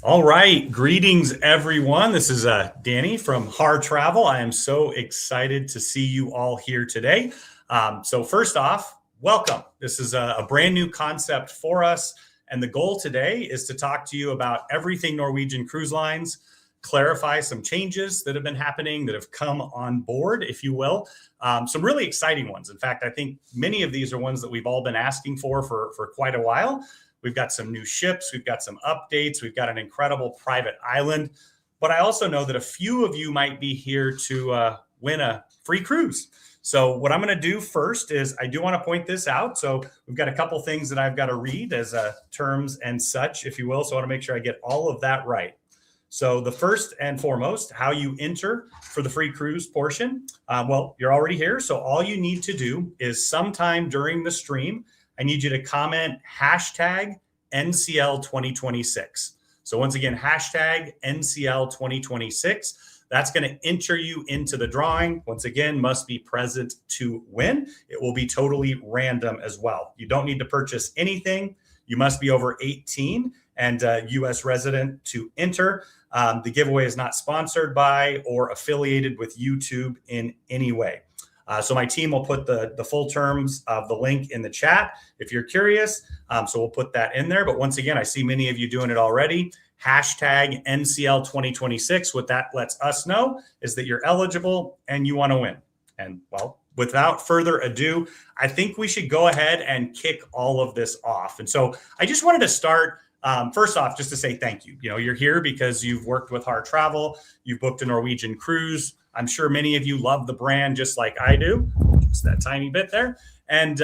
All right. Greetings, everyone. This is Danny from Harr Travel. I am so excited to see you all here today. So first off, welcome. This is a brand new concept for us. And the goal today is to talk to you about everything Norwegian Cruise Lines, clarify some changes that have been happening that have come on board, if you will. Some really exciting ones. In fact, I think many of these are ones that we've all been asking for quite a while. We've got some new ships. We've got some updates. We've got an incredible private island. But I also know that a few of you might be here to win a free cruise. So what I'm going to do first is I do want to point this out. So we've got a couple things that I've got to read as terms and such, if you will. So I want to make sure I get all of that right. So the first and foremost, how you enter for the free cruise portion. Well, you're already here. So all you need to do is sometime during the stream, I need you to comment hashtag NCL 2026. So once again, hashtag NCL 2026. That's going to enter you into the drawing. Once again, must be present to win. It will be totally random as well. You don't need to purchase anything. You must be over 18 and a U.S. resident to enter. The giveaway is not sponsored by or affiliated with YouTube in any way. So my team will put the full terms of the link in the chat if you're curious. So we'll put that in there. But once again, I see many of you doing it already. Hashtag NCL 2026. What that lets us know is that you're eligible and you want to win. And well, without further ado, I think we should go ahead and kick all of this off. And so I just wanted to start first off, just to say thank you. You know, you're here because you've worked with Harr Travel. You've booked a Norwegian cruise. I'm sure many of you love the brand just like I do, just that tiny bit there. And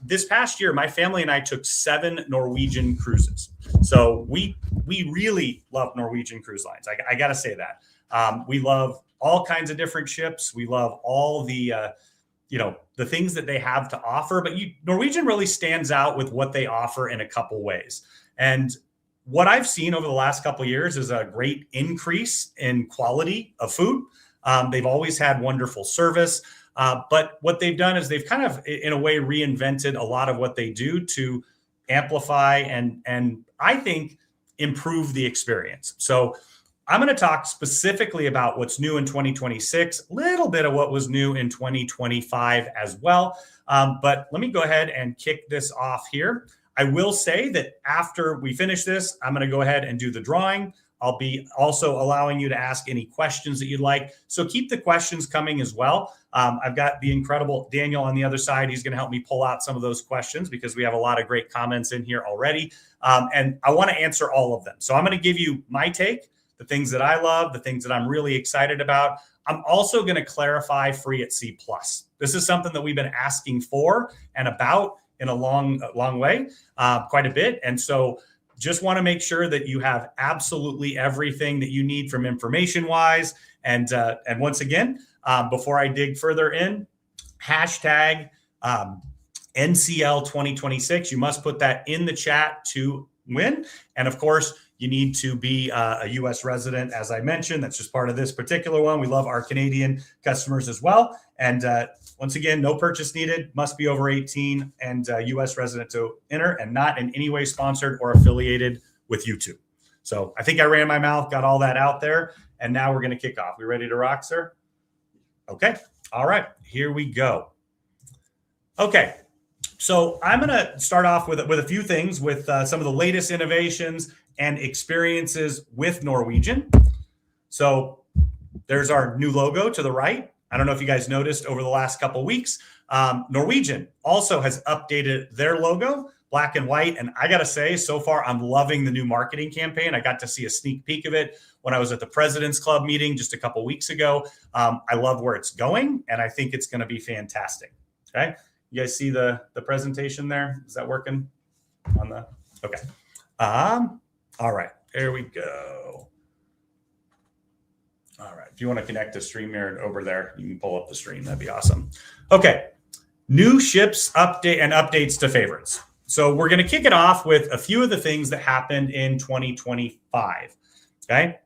this past year, my family and I took 7 Norwegian cruises. So we really love Norwegian Cruise Lines. I got to say that. We love all kinds of different ships. We love all the the things that they have to offer. But Norwegian really stands out with what they offer in a couple ways. And what I've seen over the last couple of years is a great increase in quality of food. They've always had wonderful service. But what they've done is they've kind of, in a way, reinvented a lot of what they do to amplify and I think improve the experience. So I'm going to talk specifically about what's new in 2026, a little bit of what was new in 2025 as well. But let me go ahead and kick this off here. I will say that after we finish this, I'm going to go ahead and do the drawing. I'll be also allowing you to ask any questions that you'd like. So keep the questions coming as well. I've got the incredible Daniel on the other side. He's going to help me pull out some of those questions because we have a lot of great comments in here already. And I want to answer all of them. So I'm going to give you my take, the things that I love, the things that I'm really excited about. I'm also going to clarify Free at Sea Plus. This is something that we've been asking for and about in a long way, quite a bit. And so just want to make sure that you have absolutely everything that you need from information wise. And once again, before I dig further in, hashtag NCL 2026. You must put that in the chat to win. And of course, you need to be a U.S. resident, as I mentioned. That's just part of this particular one. We love our Canadian customers as well. And once again, no purchase needed, must be over 18 and U.S. resident to enter and not in any way sponsored or affiliated with YouTube. So I think I ran my mouth, got all that out there. And now we're going to kick off. We ready to rock, sir? Okay. All right. Here we go. Okay. So I'm going to start off with a few things with some of the latest innovations and experiences with Norwegian. So there's our new logo to the right. I don't know if you guys noticed over the last couple of weeks, Norwegian also has updated their logo, black and white. And I got to say, so far, I'm loving the new marketing campaign. I got to see a sneak peek of it when I was at the President's Club meeting just a couple of weeks ago. I love where it's going, and I think it's going to be fantastic. Okay. You guys see the presentation there? Is that working on the, okay. All right, there we go. All right, if you want to connect to StreamYard over there, you can pull up the stream. That'd be awesome. Okay, new ships update and updates to favorites. So we're going to kick it off with a few of the things that happened in 2025. Okay,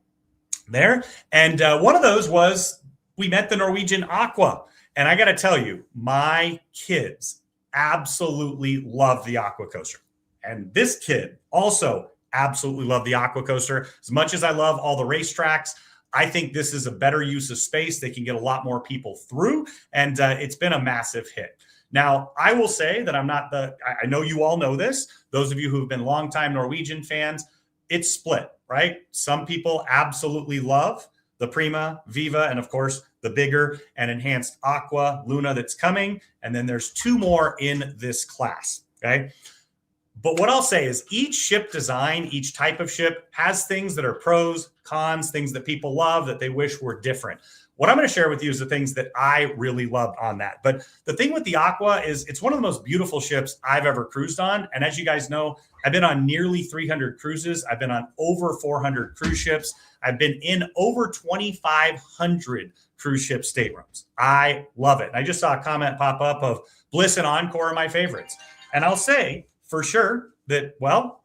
there. And one of those was we met the Norwegian Aqua. And I got to tell you, my kids absolutely love the Aqua Coaster. And this kid also absolutely love the Aqua Coaster. As much as I love all the racetracks, I think this is a better use of space. They can get a lot more people through, and it's been a massive hit. Now, I will say that I know you all know this. Those of you who've been longtime Norwegian fans, it's split, right? Some people absolutely love the Prima, Viva, and of course, the bigger and enhanced Aqua Luna that's coming. And then there's two more in this class, okay? But what I'll say is each ship design, each type of ship has things that are pros, cons, things that people love that they wish were different. What I'm going to share with you is the things that I really loved on that. But the thing with the Aqua is it's one of the most beautiful ships I've ever cruised on. And as you guys know, I've been on nearly 300 cruises. I've been on over 400 cruise ships. I've been in over 2,500 cruise ship staterooms. I love it. And I just saw a comment pop up of Bliss and Encore are my favorites. And I'll say for sure that, well,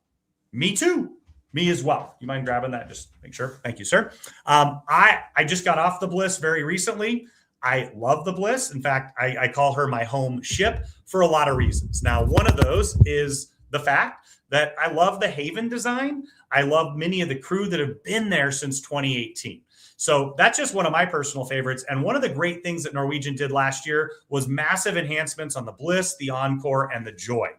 me too. Me as well. You mind grabbing that? Just make sure. Thank you, sir. I just got off the Bliss very recently. I love the Bliss. In fact, I call her my home ship for a lot of reasons. Now, one of those is the fact that I love the Haven design. I love many of the crew that have been there since 2018. So that's just one of my personal favorites. And one of the great things that Norwegian did last year was massive enhancements on the Bliss, the Encore, and the Joy.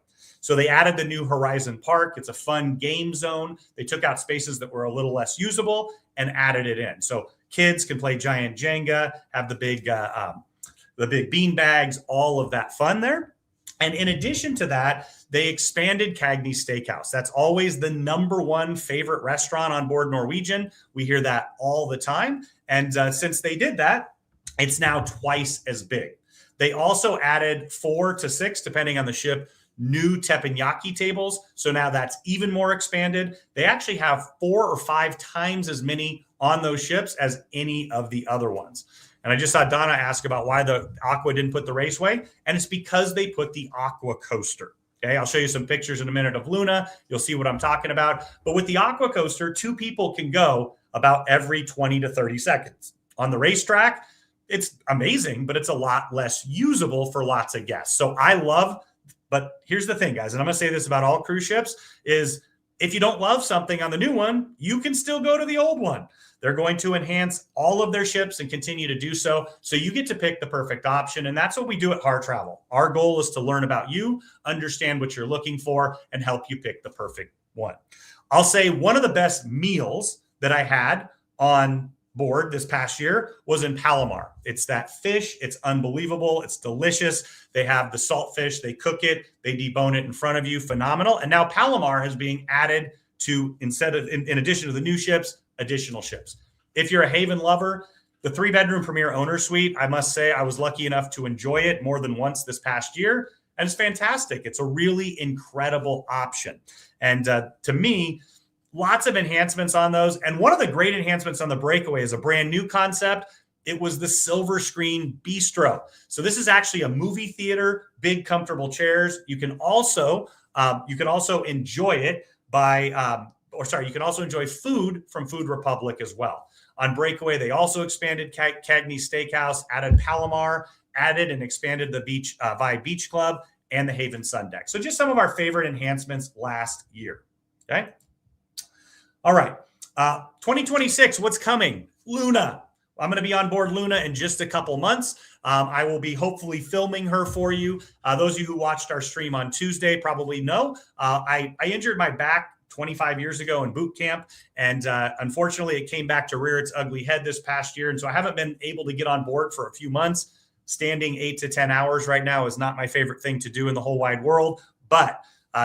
So they added the new Horizon Park. It's a fun game zone. They took out spaces that were a little less usable and added it in. So kids can play giant Jenga, have the big bean bags, all of that fun there. And in addition to that, they expanded Cagney Steakhouse. That's always the number one favorite restaurant on board Norwegian. We hear that all the time. And since they did that, it's now twice as big. They also added 4 to 6, depending on the ship, new teppanyaki tables. So now that's even more expanded. They actually have 4 or 5 times as many on those ships as any of the other ones. And I just saw Donna ask about why the Aqua didn't put the Raceway. And it's because they put the Aqua Coaster. Okay, I'll show you some pictures in a minute of Luna. You'll see what I'm talking about. But with the Aqua Coaster, 2 people can go about every 20 to 30 seconds. On the racetrack, it's amazing, but it's a lot less usable for lots of guests. So I love. But here's the thing, guys, and I'm going to say this about all cruise ships, is if you don't love something on the new one, you can still go to the old one. They're going to enhance all of their ships and continue to do so. So you get to pick the perfect option. And that's what we do at Harr Travel. Our goal is to learn about you, understand what you're looking for, and help you pick the perfect one. I'll say one of the best meals that I had on board this past year was in Palomar. It's that fish. It's unbelievable. It's delicious. They have the salt fish. They cook it. They debone it in front of you. Phenomenal. And now Palomar is being added to, instead of, in addition to the new ships, additional ships. If you're a Haven lover, the 3-bedroom Premier Owner Suite, I must say I was lucky enough to enjoy it more than once this past year. And it's fantastic. It's a really incredible option. And to me, lots of enhancements on those. And one of the great enhancements on the Breakaway is a brand new concept. It was the silver screen bistro. So this is actually a movie theater, big comfortable chairs. You can also enjoy it you can also enjoy food from Food Republic as well. On Breakaway, they also expanded Cagney Steakhouse, added Palomar, added and expanded the Vibe Beach Club and the Haven Sun Deck. So just some of our favorite enhancements last year. Okay. All right. 2026, what's coming? Luna. I'm going to be on board Luna in just a couple months. I will be hopefully filming her for you. Those of you who watched our stream on Tuesday probably know I injured my back 25 years ago in boot camp. And unfortunately, it came back to rear its ugly head this past year. And so I haven't been able to get on board for a few months. Standing 8 to 10 hours right now is not my favorite thing to do in the whole wide world. But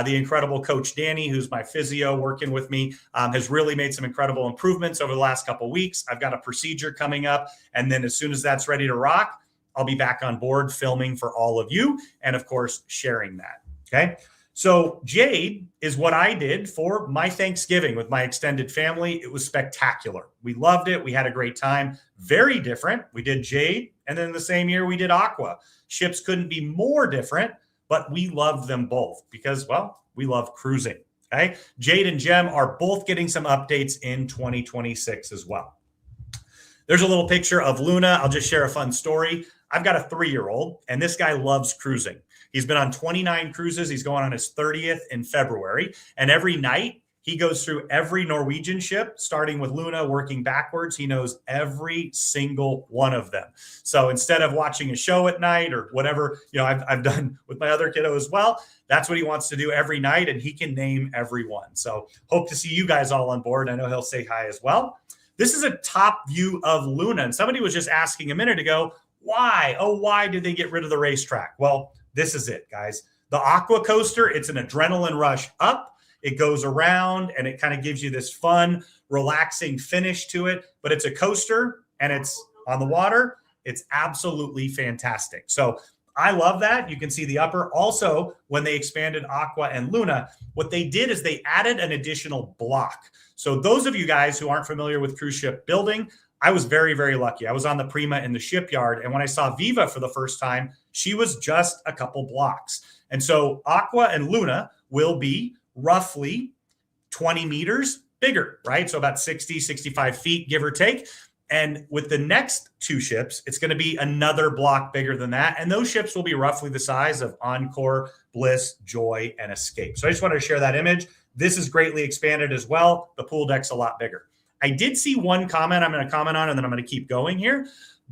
the incredible Coach Danny, who's my physio working with me, has really made some incredible improvements over the last couple of weeks. I've got a procedure coming up. And then as soon as that's ready to rock, I'll be back on board filming for all of you. And of course, sharing that. Okay. So Jade is what I did for my Thanksgiving with my extended family. It was spectacular. We loved it. We had a great time. Very different. We did Jade. And then the same year we did Aqua. Ships couldn't be more different, but we loved them both because, well, we love cruising. Okay. Jade and Jem are both getting some updates in 2026 as well. There's a little picture of Luna. I'll just share a fun story. I've got a 3-year-old and this guy loves cruising. He's been on 29 cruises. He's going on his 30th in February. And every night He goes through every Norwegian ship, starting with Luna, working backwards. He knows every single one of them. So instead of watching a show at night or whatever, I've done with my other kiddo as well, that's what he wants to do every night, and he can name everyone. So hope to see you guys all on board. I know he'll say hi as well. This is a top view of Luna, and somebody was just asking a minute ago, why? Oh, why did they get rid of the racetrack? Well, this is it, guys. The Aqua Coaster, it's an adrenaline rush up. It goes around and it kind of gives you this fun, relaxing finish to it. But it's a coaster and it's on the water. It's absolutely fantastic. So I love that. You can see the upper. Also, when they expanded Aqua and Luna, what they did is they added an additional block. So those of you guys who aren't familiar with cruise ship building, I was very, very lucky. I was on the Prima in the shipyard. And when I saw Viva for the first time, she was just a couple blocks. And so Aqua and Luna will be roughly 20 meters bigger, right? So about 60, 65 feet, give or take. And with the next two ships, it's going to be another block bigger than that. And those ships will be roughly the size of Encore, Bliss, Joy, and Escape. So I just wanted to share that image. This is greatly expanded as well. The pool deck's a lot bigger. I did see one comment I'm going to comment on, and then I'm going to keep going here.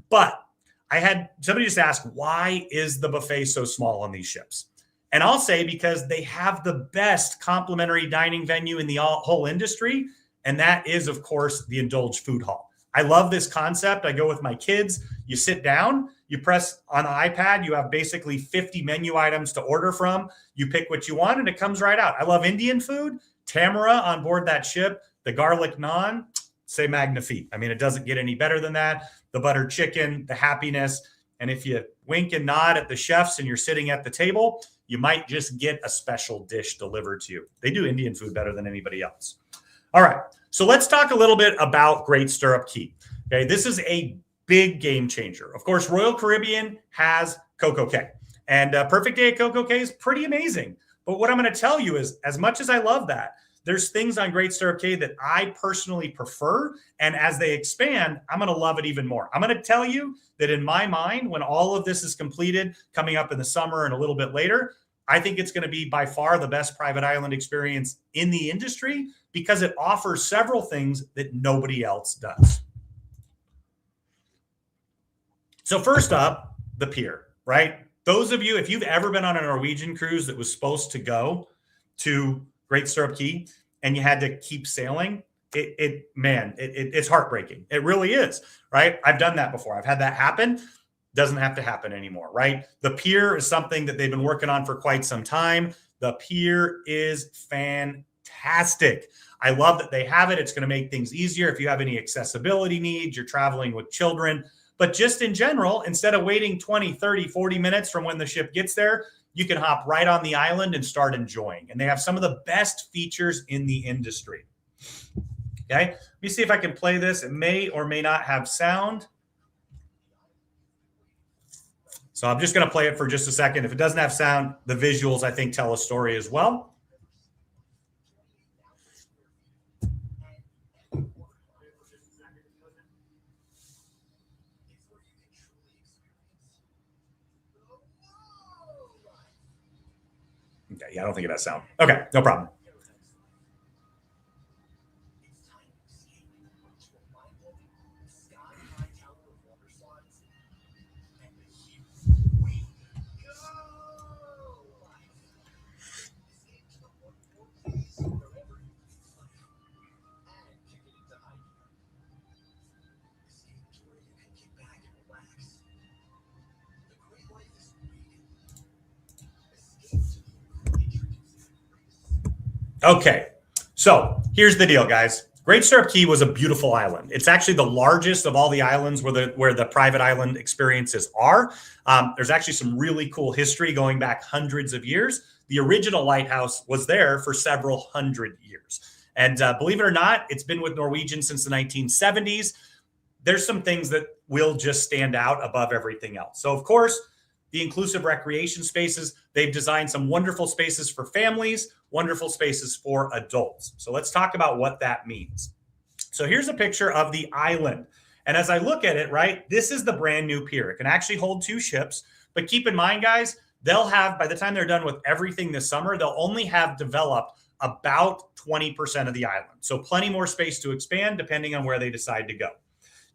But I had somebody just ask, why is the buffet so small on these ships? And I'll say because they have the best complimentary dining venue in the whole industry. And that is, of course, the Indulge Food Hall. I love this concept. I go with my kids. You sit down, you press on the iPad. You have basically 50 menu items to order from. You pick what you want and it comes right out. I love Indian food. Tamara on board that ship, the garlic naan, c'est magnifique. I mean, it doesn't get any better than that. The butter chicken, the happiness. And if you wink and nod at the chefs and you're sitting at the table, you might just get a special dish delivered to you. They do Indian food better than anybody else. All right. So let's talk a little bit about Great Stirrup Cay. Okay. This is a big game changer. Of course, Royal Caribbean has Coco Cay, and Perfect Day at Coco Cay is pretty amazing. But what I'm going to tell you is, as much as I love that, there's things on Great Stirrup Cay that I personally prefer. And as they expand, I'm going to love it even more. I'm going to tell you that in my mind, when all of this is completed, coming up in the summer and a little bit later, I think it's going to be by far the best private island experience in the industry because it offers several things that nobody else does. So first up, the pier, right? Those of you, if you've ever been on a Norwegian cruise that was supposed to go to Great Stirrup Cay and you had to keep sailing, it's heartbreaking. It really is, right? I've done that before. I've had that happen. Doesn't have to happen anymore, right? The pier is something that they've been working on for quite some time. The pier is fantastic. I love that they have it. It's going to make things easier if you have any accessibility needs, you're traveling with children. But just in general, instead of waiting 20, 30, 40 minutes from when the ship gets there, you can hop right on the island and start enjoying. And they have some of the best features in the industry. Okay, let me see if I can play this. It may or may not have sound. So I'm just going to play it for just a second. If it doesn't have sound, the visuals, I think, tell a story as well. Okay, yeah, I don't think it has sound. Okay, no problem. Okay, so here's the deal, guys. Great Stirrup Cay was a beautiful island. It's actually the largest of all the islands where the private island experiences are. There's actually some really cool history going back hundreds of years. The original lighthouse was there for several hundred years. And believe it or not, it's been with Norwegian since the 1970s. There's some things that will just stand out above everything else. So, of course, the inclusive recreation spaces, they've designed some wonderful spaces for families, wonderful spaces for adults. So let's talk about what that means. So here's a picture of the island. And as I look at it, right, this is the brand new pier. It can actually hold two ships. But keep in mind, guys, they'll have, by the time they're done with everything this summer, they'll only have developed about 20% of the island. So plenty more space to expand depending on where they decide to go.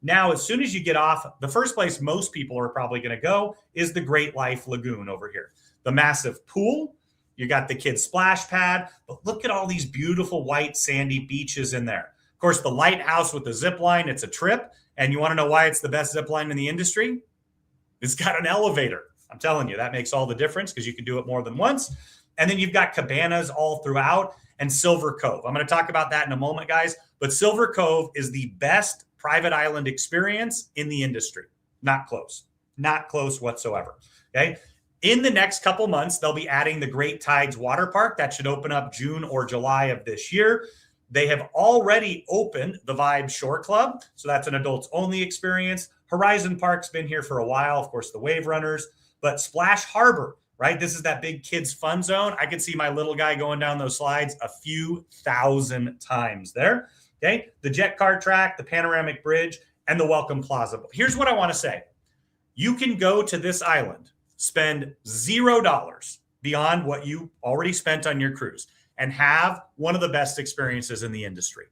Now, as soon as you get off, the first place most people are probably going to go is the Great Life Lagoon over here. The massive pool, you got the kids' splash pad, but look at all these beautiful white sandy beaches in there. Of course, the lighthouse with the zip line, it's a trip. And you want to know why it's the best zip line in the industry? It's got an elevator. I'm telling you, that makes all the difference because you can do it more than once. And then you've got cabanas all throughout and Silver Cove. I'm going to talk about that in a moment, guys. But Silver Cove is the best private island experience in the industry. Not close. Not close whatsoever. Okay. In the next couple months, they'll be adding the Great Tides Water Park. That should open up June or July of this year. They have already opened the Vibe Shore Club. So that's an adults only experience. Horizon Park's been here for a while. Of course, the Wave Runners. But Splash Harbor, right? This is that big kids fun zone. I could see my little guy going down those slides a few thousand times there. Okay. The jet car track, the panoramic bridge, and the Welcome Plaza. Here's what I want to say. You can go to this island, spend $0 beyond what you already spent on your cruise, and have one of the best experiences in the industry.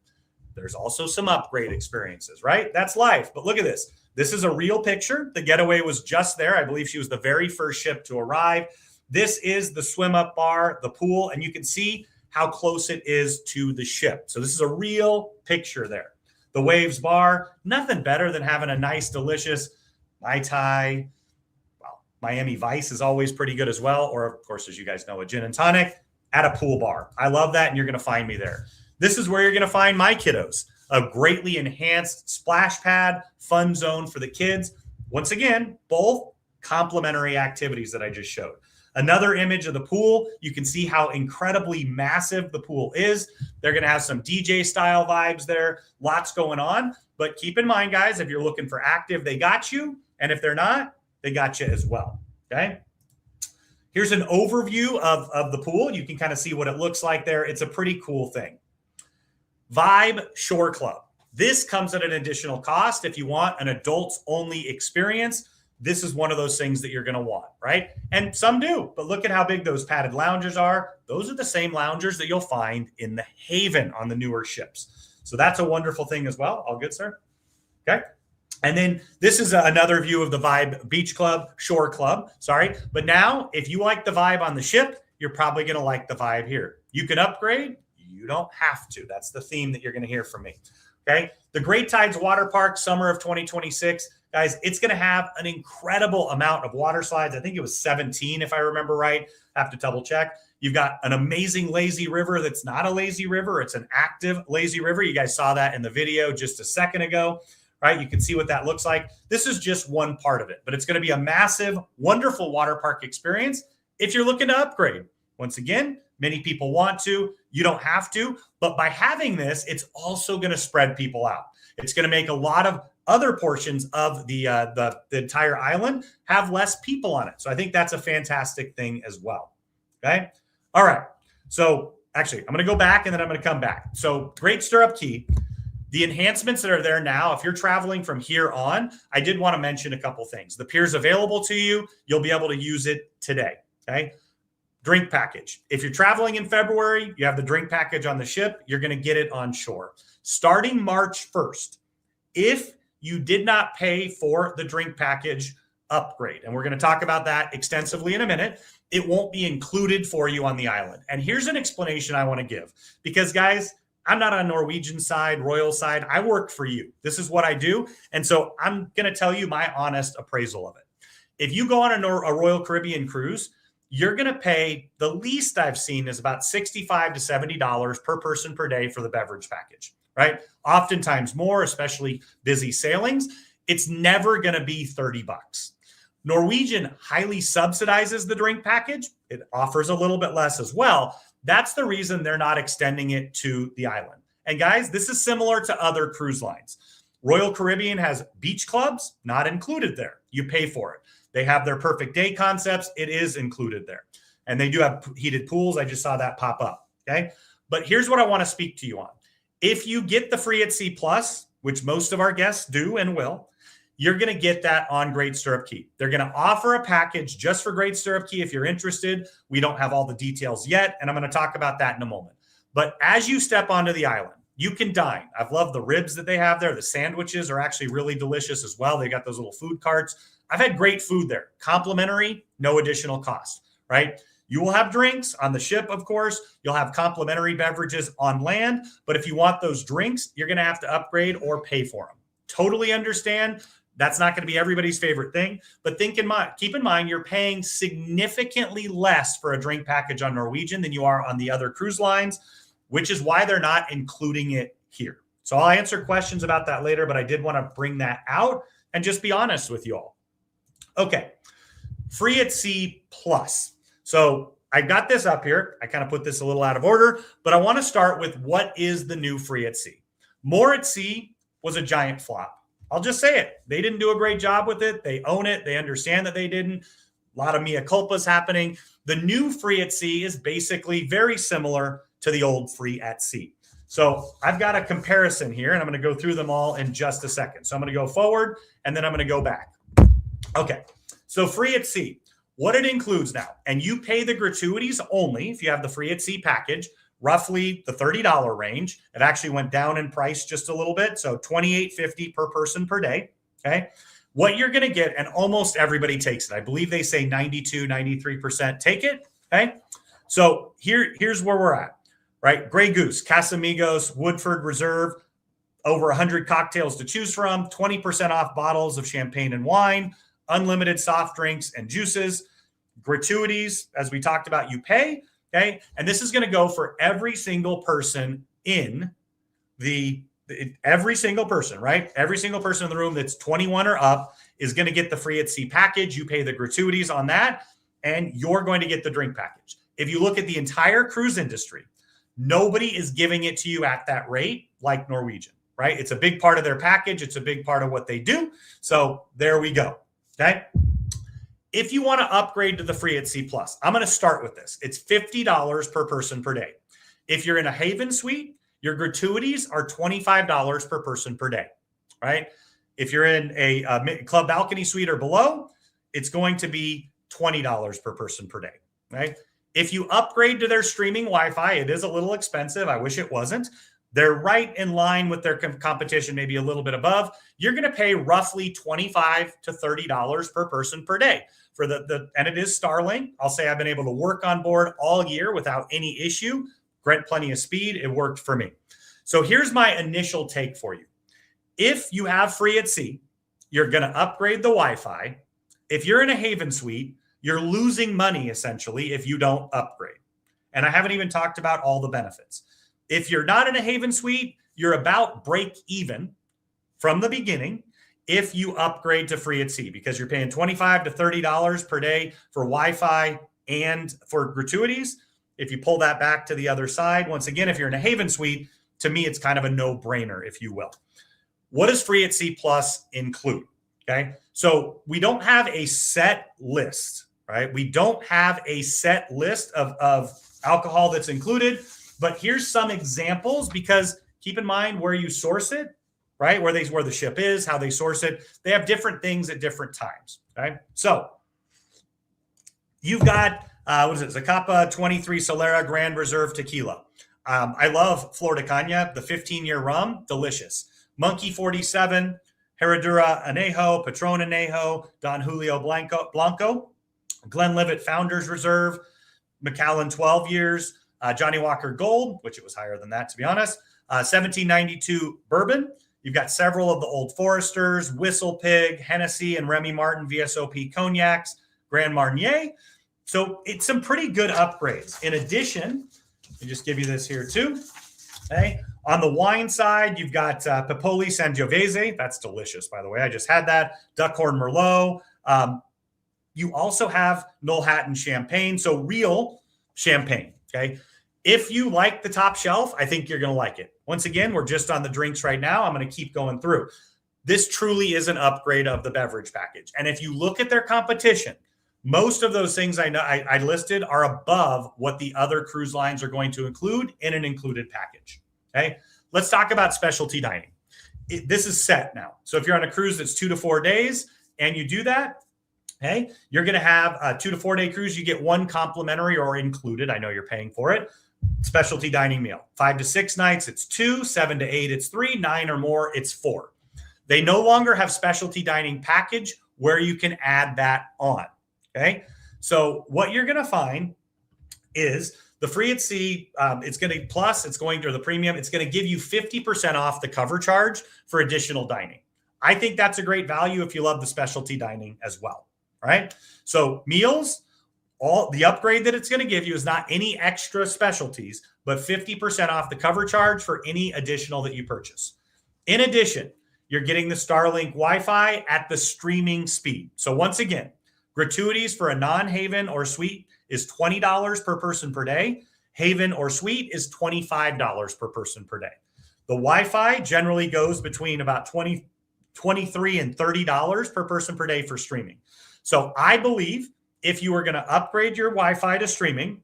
There's also some upgrade experiences, right? That's life. But look at this. This is a real picture. The Getaway was just there. I believe she was the very first ship to arrive. This is the swim up bar, the pool, and you can see how close it is to the ship. So this is a real picture there. The Waves bar, nothing better than having a nice, delicious Mai Tai. Well, Miami Vice is always pretty good as well. Or, of course, as you guys know, a gin and tonic at a pool bar. I love that, and you're going to find me there. This is where you're going to find my kiddos. A greatly enhanced splash pad, fun zone for the kids. Once again, both complementary activities that I just showed. Another image of the pool. You can see how incredibly massive the pool is. They're going to have some DJ style vibes there. Lots going on. But keep in mind, guys, if you're looking for active, they got you. And if they're not, they got you as well. Okay. Here's an overview of the pool. You can kind of see what it looks like there. It's a pretty cool thing. Vibe Shore Club. This comes at an additional cost. If you want an adults only experience, this is one of those things that you're going to want, right? And some do, but look at how big those padded loungers are. Those are the same loungers that you'll find in the Haven on the newer ships. So that's a wonderful thing as well. All good, sir? Okay. And then this is another view of the Vibe Beach Club, Shore Club, sorry. But now, if you like the vibe on the ship, you're probably going to like the vibe here. You can upgrade. You don't have to. That's the theme that you're going to hear from me. Okay. The Great Tides Water Park, summer of 2026. Guys, it's going to have an incredible amount of water slides. I think it was 17, if I remember right. I have to double check. You've got an amazing lazy river that's not a lazy river. It's an active lazy river. You guys saw that in the video just a second ago, right? You can see what that looks like. This is just one part of it, but it's going to be a massive, wonderful water park experience if you're looking to upgrade. Once again, many people want to. You don't have to. But by having this, it's also going to spread people out. It's going to make a lot of other portions of the entire island have less people on it. So I think that's a fantastic thing as well. Okay. All right. So actually, I'm going to go back and then I'm going to come back. So Great Stirrup Cay, the enhancements that are there now, if you're traveling from here on, I did want to mention a couple things. The pier's available to you. You'll be able to use it today. Okay. Drink package. If you're traveling in February, you have the drink package on the ship. You're going to get it on shore. Starting March 1st, if you did not pay for the drink package upgrade, and we're going to talk about that extensively in a minute, it won't be included for you on the island. And here's an explanation I want to give. Because, guys, I'm not on Norwegian side, Royal side. I work for you. This is what I do. And so I'm going to tell you my honest appraisal of it. If you go on a Royal Caribbean cruise, you're going to pay, the least I've seen is about $65 to $70 per person per day for the beverage package, right? Oftentimes more, especially busy sailings. It's never going to be $30. Norwegian highly subsidizes the drink package. It offers a little bit less as well. That's the reason they're not extending it to the island. And guys, this is similar to other cruise lines. Royal Caribbean has beach clubs, not included there. You pay for it. They have their perfect day concepts. It is included there. And they do have heated pools. I just saw that pop up. Okay. But here's what I want to speak to you on. If you get the Free at Sea Plus, which most of our guests do and will, you're going to get that on Great Stirrup Cay. They're going to offer a package just for Great Stirrup Cay if you're interested. We don't have all the details yet, and I'm going to talk about that in a moment. But as you step onto the island, you can dine. I've loved the ribs that they have there. The sandwiches are actually really delicious as well. They got those little food carts. I've had great food there. Complimentary, no additional cost, right? You will have drinks on the ship, of course. You'll have complimentary beverages on land. But if you want those drinks, you're going to have to upgrade or pay for them. Totally understand. That's not going to be everybody's favorite thing. But keep in mind, you're paying significantly less for a drink package on Norwegian than you are on the other cruise lines, which is why they're not including it here. So I'll answer questions about that later, but I did want to bring that out and just be honest with you all. Okay, Free at Sea Plus. So I got this up here. I kind of put this a little out of order, but I want to start with what is the new Free at Sea. More at Sea was a giant flop. I'll just say it. They didn't do a great job with it. They own it. They understand that they didn't. A lot of mea culpas happening. The new Free at Sea is basically very similar to the old Free at Sea. So I've got a comparison here, and I'm going to go through them all in just a second. So I'm going to go forward, and then I'm going to go back. Okay, so Free at Sea, what it includes now, and you pay the gratuities only if you have the Free at Sea package, roughly the $30 range. It actually went down in price just a little bit, so $28.50 per person per day, okay? What you're going to get, and almost everybody takes it. I believe they say 92, 93% take it, okay? So here's where we're at, right? Grey Goose, Casamigos, Woodford Reserve, over 100 cocktails to choose from, 20% off bottles of champagne and wine, unlimited soft drinks and juices, gratuities, as we talked about, you pay, okay? And this is going to go for every single person in every single person, right? Every single person in the room that's 21 or up is going to get the Free at Sea package. You pay the gratuities on that, and you're going to get the drink package. If you look at the entire cruise industry, nobody is giving it to you at that rate like Norwegian, right? It's a big part of their package. It's a big part of what they do. So there we go, okay? If you want to upgrade to the Free at Sea Plus, I'm going to start with this. It's $50 per person per day. If you're in a Haven suite, your gratuities are $25 per person per day, right? If you're in a club balcony suite or below, it's going to be $20 per person per day, right? If you upgrade to their streaming Wi-Fi, it is a little expensive. I wish it wasn't. They're right in line with their competition, maybe a little bit above. You're going to pay roughly $25 to $30 per person per day for and it is Starlink. I'll say I've been able to work on board all year without any issue. Grant plenty of speed. It worked for me. So here's my initial take for you. If you have Free at Sea, you're going to upgrade the Wi-Fi. If you're in a Haven suite, you're losing money essentially if you don't upgrade. And I haven't even talked about all the benefits. If you're not in a Haven suite, you're about break even from the beginning if you upgrade to Free at Sea, because you're paying $25 to $30 per day for Wi-Fi and for gratuities. If you pull that back to the other side, once again, if you're in a Haven suite, to me, it's kind of a no-brainer, if you will. What does Free at Sea Plus include? Okay, so we don't have a set list, right? We don't have a set list of alcohol that's included. But here's some examples, because keep in mind where you source it, right? Where the ship is, how they source it. They have different things at different times, okay? So you've got, Zacapa 23 Solera Grand Reserve Tequila. I love Flor de Caña, the 15-year rum, delicious. Monkey 47, Herradura Anejo, Patron Anejo, Don Julio Blanco, Glenlivet Founders Reserve, Macallan 12 years, Johnny Walker Gold, which it was higher than that, to be honest. 1792 Bourbon. You've got several of the Old Foresters, Whistle Pig, Hennessy, and Remy Martin VSOP Cognacs, Grand Marnier. So it's some pretty good upgrades. In addition, let me just give you this here too. Okay. On the wine side, you've got Pepoli Sangiovese. That's delicious, by the way. I just had that. Duckhorn Merlot. You also have Noel Hatton Champagne, so real champagne, okay? If you like the top shelf, I think you're going to like it. Once again, we're just on the drinks right now. I'm going to keep going through. This truly is an upgrade of the beverage package. And if you look at their competition, most of those things I listed are above what the other cruise lines are going to include in an included package, okay? Let's talk about specialty dining. This is set now. So if you're on a cruise that's 2 to 4 days and you do that, okay, you're going to have a 2 to 4 day cruise. You get one complimentary or included. I know you're paying for it. specialty dining meal. 5 to 6 nights, it's 2. 7 to 8, it's 3. 9 or more, it's 4. They no longer have specialty dining package where you can add that on. Okay. So what you're going to find is the free at sea, it's going to plus, it's going to the premium, it's going to give you 50% off the cover charge for additional dining. I think that's a great value if you love the specialty dining as well. Right. So meals, all the upgrade that it's going to give you is not any extra specialties, but 50% off the cover charge for any additional that you purchase. In addition, you're getting the Starlink Wi-Fi at the streaming speed. So once again, gratuities for a non-Haven or suite is $20 per person per day. Haven or suite is $25 per person per day. The Wi-Fi generally goes between about $23 and $30 per person per day for streaming. So I believe if you are going to upgrade your Wi-Fi to streaming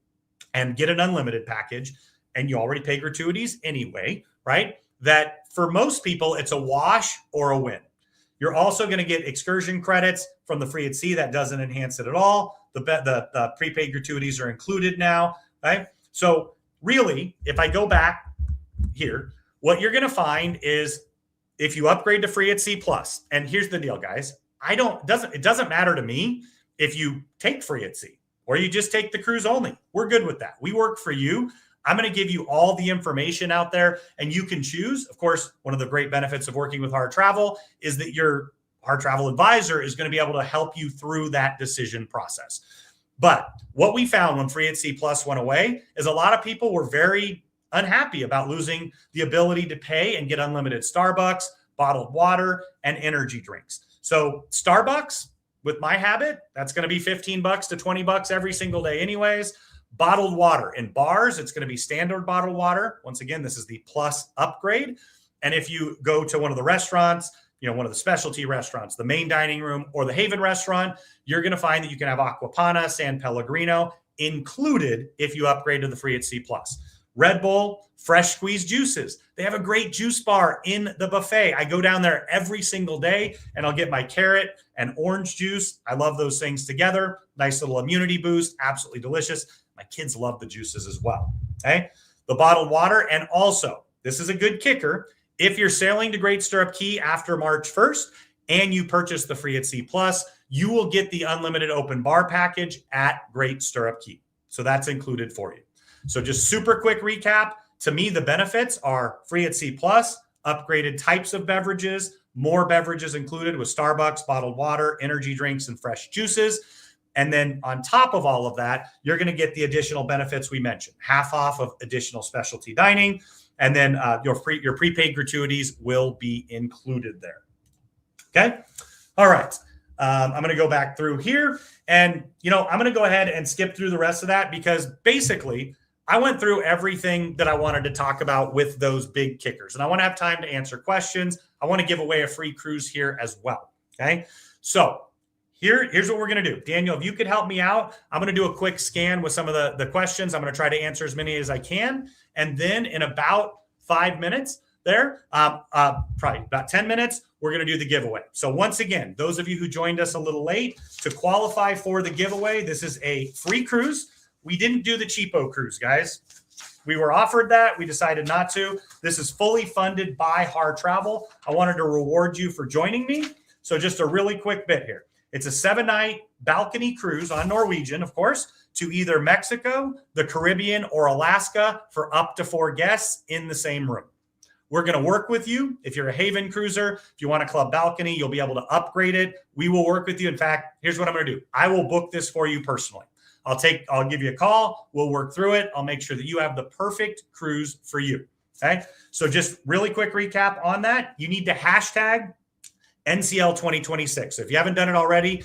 and get an unlimited package, and you already pay gratuities anyway, right? That for most people, it's a wash or a win. You're also going to get excursion credits from the free at sea. That doesn't enhance it at all. The prepaid gratuities are included now, right? So really, if I go back here, what you're going to find is if you upgrade to free at sea plus, and here's the deal, guys, it doesn't matter to me if you take free at sea or you just take the cruise only. We're good with that. We work for you. I'm going to give you all the information out there and you can choose. Of course, one of the great benefits of working with Harr Travel is that your Harr Travel advisor is going to be able to help you through that decision process. But what we found when free at sea plus went away is a lot of people were very unhappy about losing the ability to pay and get unlimited Starbucks, bottled water, and energy drinks. So Starbucks, with my habit, that's going to be $15 to $20 every single day anyways. Bottled water in bars, it's going to be standard bottled water. Once again, this is the plus upgrade. And if you go to one of the restaurants, one of the specialty restaurants, the main dining room or the Haven restaurant, you're going to find that you can have Aquapana, San Pellegrino included if you upgrade to the free at sea plus. Red Bull, fresh squeezed juices. They have a great juice bar in the buffet. I go down there every single day and I'll get my carrot and orange juice. I love those things together. Nice little immunity boost. Absolutely delicious. My kids love the juices as well. Okay. The bottled water. And also, this is a good kicker. If you're sailing to Great Stirrup Cay after March 1st and you purchase the free at sea plus, you will get the unlimited open bar package at Great Stirrup Cay. So that's included for you. So just super quick recap. To me, the benefits are free at sea plus, upgraded types of beverages, more beverages included with Starbucks, bottled water, energy drinks, and fresh juices. And then on top of all of that, you're going to get the additional benefits we mentioned, half off of additional specialty dining. And then your prepaid gratuities will be included there. Okay. All right. I'm going to go back through here and, I'm going to go ahead and skip through the rest of that because basically I went through everything that I wanted to talk about with those big kickers, and I want to have time to answer questions. I want to give away a free cruise here as well. Okay. So here's what we're going to do. Daniel, if you could help me out, I'm going to do a quick scan with some of the questions. I'm going to try to answer as many as I can. And then in about 5 minutes there, probably about 10 minutes, we're going to do the giveaway. So once again, those of you who joined us a little late, to qualify for the giveaway, this is a free cruise. We didn't do the cheapo cruise, guys. We were offered that. We decided not to. This is fully funded by Harr Travel. I wanted to reward you for joining me. So just a really quick bit here. It's a 7-night balcony cruise on Norwegian, of course, to either Mexico, the Caribbean, or Alaska for up to 4 guests in the same room. We're going to work with you. If you're a Haven cruiser, if you want a club balcony, you'll be able to upgrade it. We will work with you. In fact, here's what I'm going to do. I will book this for you personally. I'll give you a call. We'll work through it. I'll make sure that you have the perfect cruise for you. Okay. So just really quick recap on that. You need to hashtag NCL 2026. So if you haven't done it already,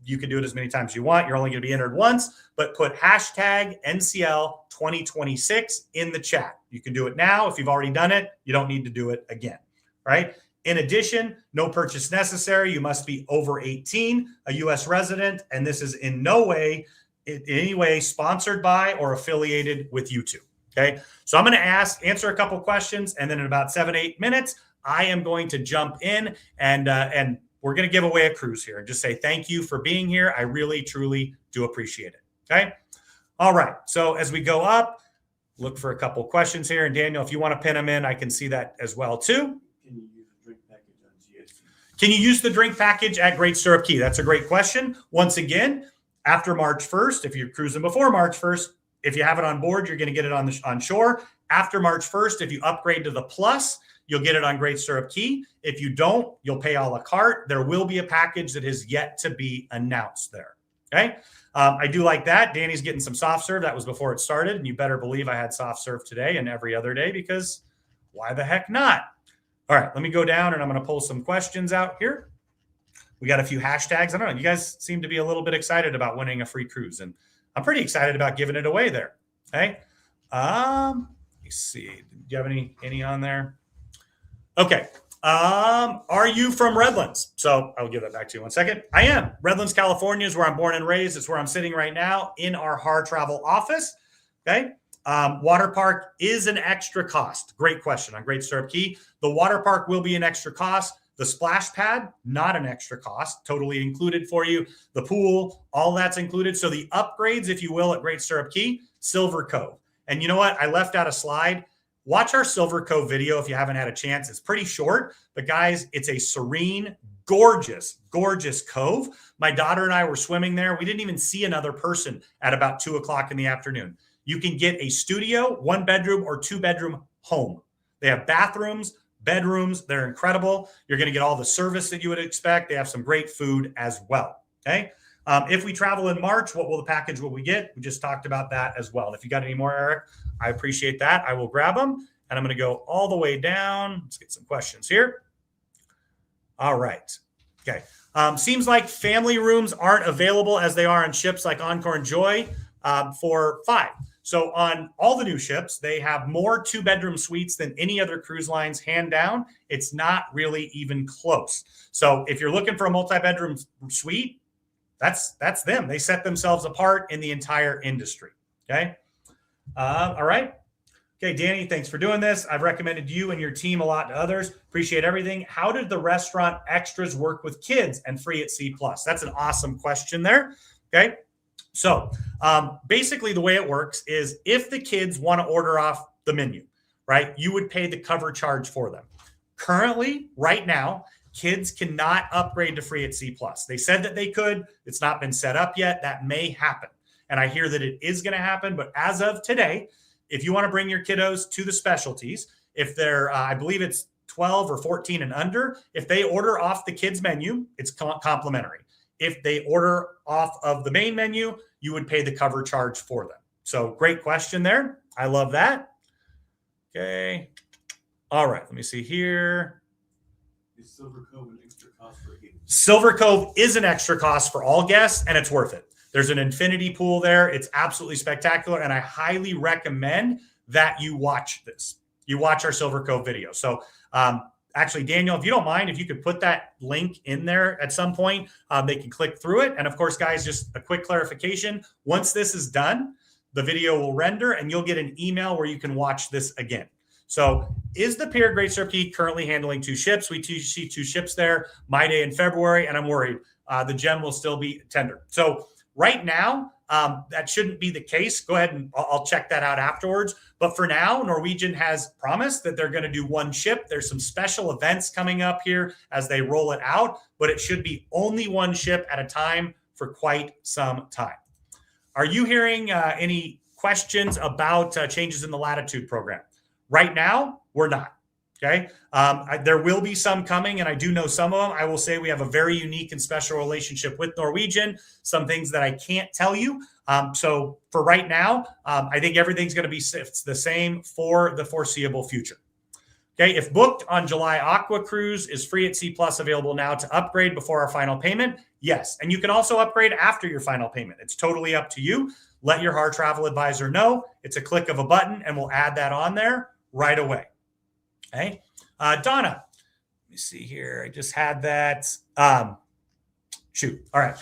you can do it as many times as you want. You're only going to be entered once, but put hashtag NCL 2026 in the chat. You can do it now. If you've already done it, you don't need to do it again. Right. In addition, no purchase necessary. You must be over 18, a U.S. resident, and this is in no way, in any way, sponsored by or affiliated with YouTube. Okay. So I'm going to answer a couple questions, and then in about 7-8 minutes, I am going to jump in and we're going to give away a cruise here and just say thank you for being here. I really, truly do appreciate it. Okay. All right. So as we go up, look for a couple questions here. And Daniel, if you want to pin them in, I can see that as well too. Can you use a drink package on GSC? Can you use the drink package at Great Stirrup Cay? That's a great question. Once again, after March 1st, if you're cruising before March 1st, if you have it on board, you're going to get it on shore. After March 1st, if you upgrade to the Plus, you'll get it on Great Stirrup Cay. If you don't, you'll pay a la carte. There will be a package that is yet to be announced there. Okay. I do like that. Danny's getting some soft serve. That was before it started. And you better believe I had soft serve today and every other day, because why the heck not? All right, let me go down and I'm going to pull some questions out here. We got a few hashtags. I don't know. You guys seem to be a little bit excited about winning a free cruise, and I'm pretty excited about giving it away there. Okay. Let me see. Do you have any on there? Okay. Are you from Redlands? So I'll give that back to you 1 second. I am. Redlands, California is where I'm born and raised. It's where I'm sitting right now in our Harr Travel office. Okay. Water park is an extra cost. Great question on Great Stirrup Cay. The water park will be an extra cost. The splash pad, not an extra cost, totally included for you. The pool, all that's included. So the upgrades, if you will, at Great Stirrup Cay, Silver Cove. And you know what? I left out a slide. Watch our Silver Cove video if you haven't had a chance. It's pretty short, but guys, it's a serene, gorgeous, gorgeous cove. My daughter and I were swimming there. We didn't even see another person at about 2 o'clock in the afternoon. You can get a studio, 1 bedroom or 2 bedroom home. They have bathrooms, bedrooms. They're incredible. You're going to get all the service that you would expect. They have some great food as well. Okay. If we travel in March, what will the package will we get? We just talked about that as well. And if you got any more, Eric, I appreciate that. I will grab them, and I'm going to go all the way down. Let's get some questions here. All right. Okay. Seems like family rooms aren't available as they are on ships like Encore and Joy for 5. So on all the new ships, they have more 2-bedroom suites than any other cruise lines, hand down. It's not really even close. So if you're looking for a multi-bedroom suite, that's them. They set themselves apart in the entire industry. Okay. All right. Okay, Danny, thanks for doing this. I've recommended you and your team a lot to others. Appreciate everything. How did the restaurant extras work with kids and free at C+? That's an awesome question there. Okay. So basically the way it works is if the kids want to order off the menu, right, you would pay the cover charge for them. Currently, right now, kids cannot upgrade to free at C+. They said that they could. It's not been set up yet. That may happen. And I hear that it is going to happen. But as of today, if you want to bring your kiddos to the specialties, if they're, I believe it's 12 or 14 and under, if they order off the kids menu, it's complimentary. If they order off of the main menu, you would pay the cover charge for them. So great question there. I love that. Okay. All right. Let me see here. Is Silver Cove an extra cost for you? Silver Cove is an extra cost for all guests, and it's worth it. There's an infinity pool there. It's absolutely spectacular, and I highly recommend that you watch this. You watch our Silver Cove video. So actually, Daniel, if you don't mind, if you could put that link in there at some point, they can click through it. And of course, guys, just a quick clarification. Once this is done, the video will render, and you'll get an email where you can watch this again. So is the pier Great Stirrup Cay currently handling 2 ships? We see 2 ships there, My Day in February, and I'm worried the gem will still be tendered. So right now, that shouldn't be the case. Go ahead and I'll check that out afterwards. But for now, Norwegian has promised that they're going to do 1 ship. There's some special events coming up here as they roll it out, but it should be only 1 ship at a time for quite some time. Are you hearing any questions about changes in the Latitude program? Right now, we're not. Okay. There will be some coming, and I do know some of them. I will say we have a very unique and special relationship with Norwegian, some things that I can't tell you. So for right now, I think everything's going to be the same for the foreseeable future. Okay. If booked on July Aqua Cruise, is free at C+ available now to upgrade before our final payment? Yes. And you can also upgrade after your final payment. It's totally up to you. Let your Harr travel advisor know. It's a click of a button, and we'll add that on there right away. Okay. Donna, let me see here. I just had that. Shoot. All right.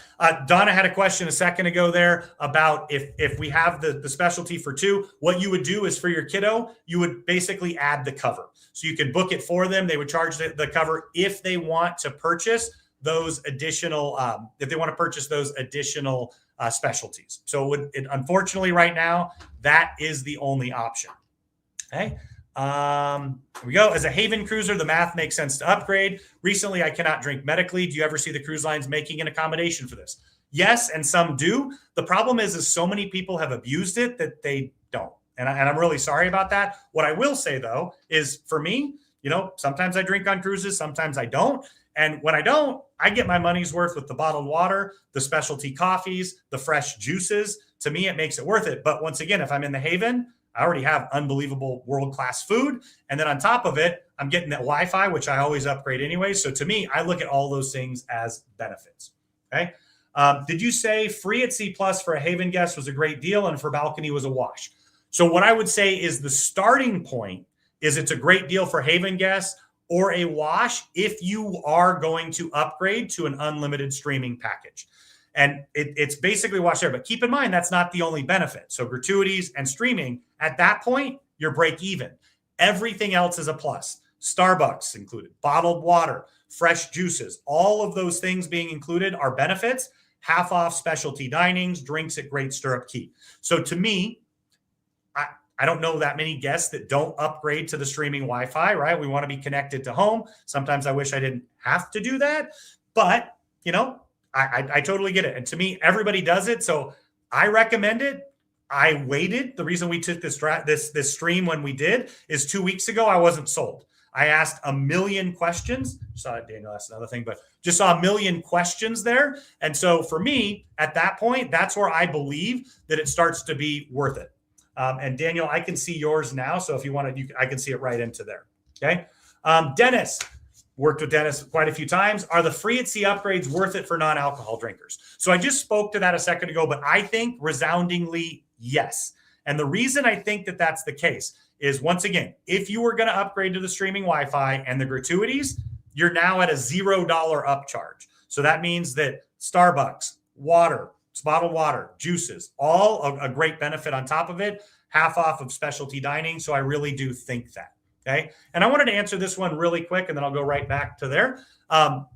Donna had a question a second ago there about if we have the specialty for 2, what you would do is for your kiddo, you would basically add the cover. So you could book it for them. They would charge the cover if they want to purchase those additional, specialties. So unfortunately right now, that is the only option. Okay. Here we go. As a Haven cruiser, the math makes sense to upgrade. Recently, I cannot drink medically. Do you ever see the cruise lines making an accommodation for this? Yes, and some do. The problem is so many people have abused it that they don't. And I'm really sorry about that. What I will say, though, is for me, sometimes I drink on cruises, sometimes I don't. And when I don't, I get my money's worth with the bottled water, the specialty coffees, the fresh juices. To me, it makes it worth it. But once again, if I'm in the Haven, I already have unbelievable world-class food. And then on top of it, I'm getting that Wi-Fi, which I always upgrade anyway. So to me, I look at all those things as benefits. Okay. Did you say free at C+ for a Haven guest was a great deal and for balcony was a wash? So what I would say is the starting point is it's a great deal for Haven guests or a wash if you are going to upgrade to an unlimited streaming package. And it's basically wash there. But keep in mind, that's not the only benefit. So gratuities and streaming, at that point, you're break even. Everything else is a plus. Starbucks included, bottled water, fresh juices, all of those things being included are benefits. Half off specialty dinings, drinks at Great Stirrup Cay. So to me, I don't know that many guests that don't upgrade to the streaming Wi-Fi, right? We want to be connected to home. Sometimes I wish I didn't have to do that, but I totally get it. And to me, everybody does it. So I recommend it. I waited. The reason we took this stream when we did is 2 weeks ago, I wasn't sold. I asked a million questions. Saw it, Daniel, that's another thing, but just saw a million questions there. And so for me, at that point, that's where I believe that it starts to be worth it. And Daniel, I can see yours now. So if you want to, I can see it right into there. Okay. Dennis, worked with Dennis quite a few times. Are the free at sea upgrades worth it for non-alcohol drinkers? So I just spoke to that a second ago, but I think resoundingly yes. And the reason I think that that's the case is, once again, if you were going to upgrade to the streaming Wi-Fi and the gratuities, you're now at a $0 upcharge. So that means that Starbucks, water, bottled water, juices, all a great benefit on top of it, half off of specialty dining. So I really do think that. Okay. And I wanted to answer this one really quick, and then I'll go right back to there. I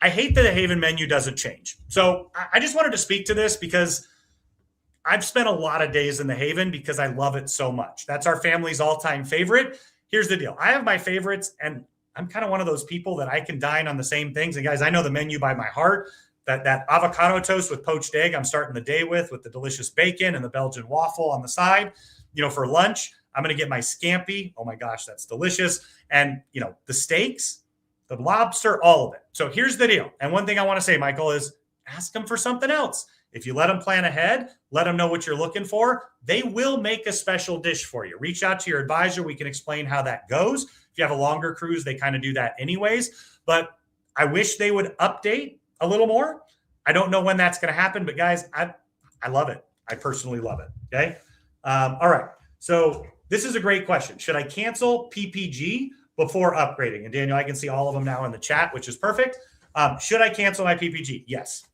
hate that the Haven menu doesn't change. So I just wanted to speak to this because I've spent a lot of days in the Haven because I love it so much. That's our family's all-time favorite. Here's the deal. I have my favorites, and I'm kind of one of those people that I can dine on the same things. And guys, I know the menu by my heart. That avocado toast with poached egg, I'm starting the day with the delicious bacon and the Belgian waffle on the side. For lunch, I'm going to get my scampi. Oh my gosh, that's delicious. And, the steaks, the lobster, all of it. So here's the deal. And one thing I want to say, Michael, is ask them for something else. If you let them plan ahead, let them know what you're looking for, they will make a special dish for you. Reach out to your advisor. We can explain how that goes. If you have a longer cruise, they kind of do that anyways. But I wish they would update a little more. I don't know when that's going to happen, but guys, I love it. I personally love it. Okay. All right. So this is a great question. Should I cancel PPG before upgrading? And Daniel, I can see all of them now in the chat, which is perfect. Should I cancel my PPG? Yes.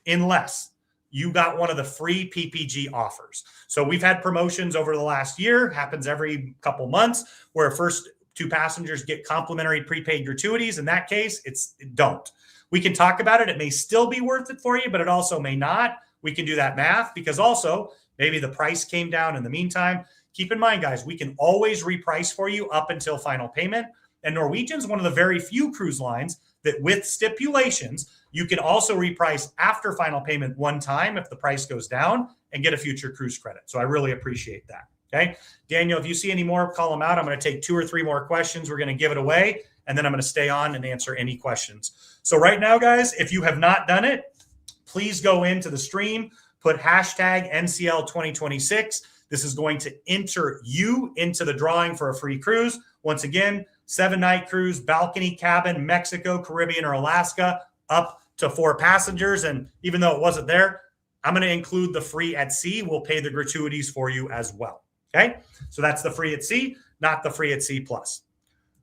Unless you got one of the free PPG offers. So we've had promotions over the last year, happens every couple months, where first 2 passengers get complimentary prepaid gratuities. In that case, don't. We can talk about it. It may still be worth it for you, but it also may not. We can do that math because also maybe the price came down in the meantime. Keep in mind, guys, we can always reprice for you up until final payment. And Norwegian's one of the very few cruise lines that, with stipulations, you can also reprice after final payment one time if the price goes down and get a future cruise credit. So I really appreciate that. Okay. Daniel, if you see any more, call them out. I'm going to take 2 or 3 more questions. We're going to give it away, and then I'm going to stay on and answer any questions. So right now, guys, if you have not done it, please go into the stream, put hashtag NCL 2026. This is going to enter you into the drawing for a free cruise. Once again, 7-night cruise, balcony cabin, Mexico, Caribbean, or Alaska, up to 4 passengers. And even though it wasn't there, I'm going to include the free at sea. We'll pay the gratuities for you as well. Okay. So that's the free at sea, not the free at sea plus.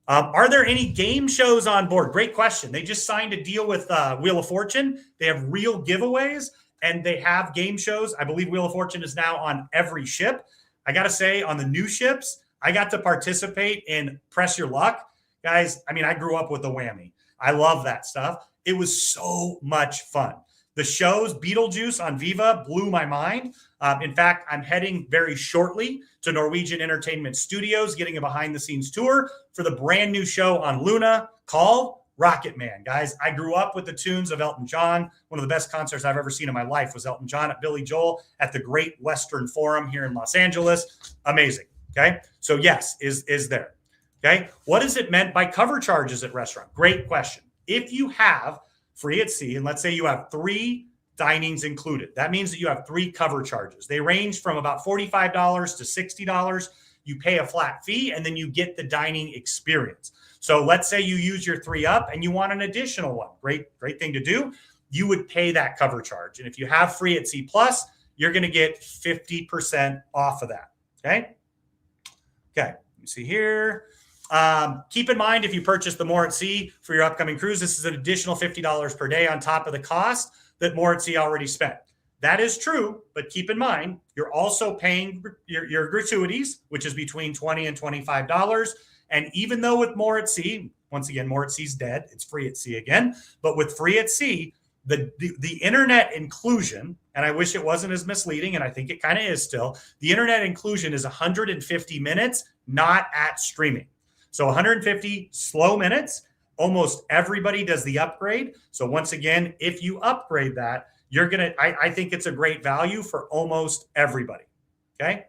Are there any game shows on board? Great question. They just signed a deal with Wheel of Fortune. They have real giveaways and they have game shows. I believe Wheel of Fortune is now on every ship. I got to say, on the new ships, I got to participate in Press Your Luck. Guys, I mean, I grew up with the whammy. I love that stuff. It was so much fun. The shows, Beetlejuice on Viva, blew my mind. In fact, I'm heading very shortly to Norwegian Entertainment Studios, getting a behind-the-scenes tour for the brand new show on Luna called Rocket Man. Guys, I grew up with the tunes of Elton John. One of the best concerts I've ever seen in my life was Elton John at Billy Joel at the Great Western Forum here in Los Angeles. Amazing. Okay. So yes, is there. Okay. What is it meant by cover charges at restaurant? Great question. If you have free at sea, and let's say you have 3 dinings included, that means that you have 3 cover charges. They range from about $45 to $60. You pay a flat fee and then you get the dining experience. So let's say you use your 3 up and you want an additional one. Great thing to do. You would pay that cover charge. And if you have free at sea plus, you're going to get 50% off of that. Okay. Let me see here. Keep in mind, if you purchase the More at Sea for your upcoming cruise, this is an additional $50 per day on top of the cost that More at Sea already spent. That is true, but keep in mind, you're also paying your gratuities, which is between $20 and $25. And even though with More at Sea, once again, More at Sea's dead, it's free at sea again. But with free at sea, the internet inclusion, and I wish it wasn't as misleading, and I think it kind of is still, the internet inclusion is 150 minutes, not at streaming. So 150 slow minutes, almost everybody does the upgrade. So once again, if you upgrade that, you're going to, I think it's a great value for almost everybody. Okay.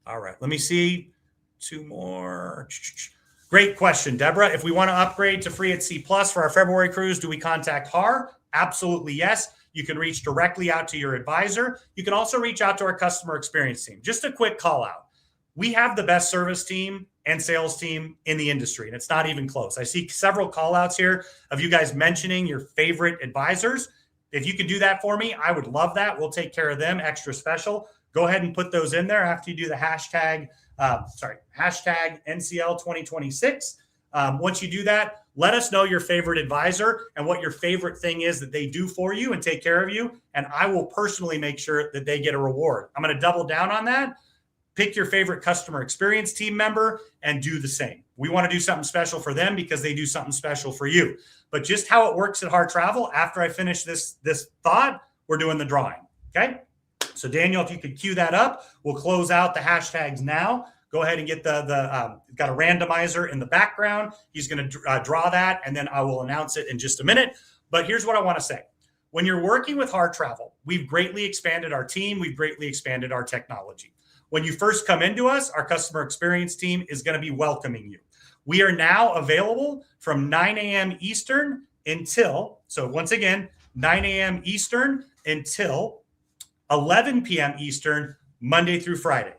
All right. Let me see 2 more. Great question, Deborah. If we want to upgrade to free at sea plus for our February cruise, do we contact Harr? Absolutely. Yes. You can reach directly out to your advisor. You can also reach out to our customer experience team. Just a quick call out. We have the best service team and sales team in the industry, and it's not even close. I see several call outs here of you guys mentioning your favorite advisors. If you can do that for me, I would love that. We'll take care of them extra special. Go ahead and put those in there after you do the hashtag NCL 2026. Once you do that, let us know your favorite advisor and what your favorite thing is that they do for you and take care of you. And I will personally make sure that they get a reward. I'm going to double down on that. Pick your favorite customer experience team member and do the same. We want to do something special for them because they do something special for you. But just how it works at Harr Travel, after I finish this thought, we're doing the drawing. Okay. So Daniel, if you could cue that up, we'll close out the hashtags now. Go ahead and get got a randomizer in the background. He's going to draw that, and then I will announce it in just a minute. But here's what I want to say. When you're working with Harr Travel, we've greatly expanded our team. We've greatly expanded our technology. When you first come into us, our customer experience team is going to be welcoming you. We are now available from 9 a.m. Eastern until, so once again, 9 a.m. Eastern until 11 p.m. Eastern, Monday through Friday.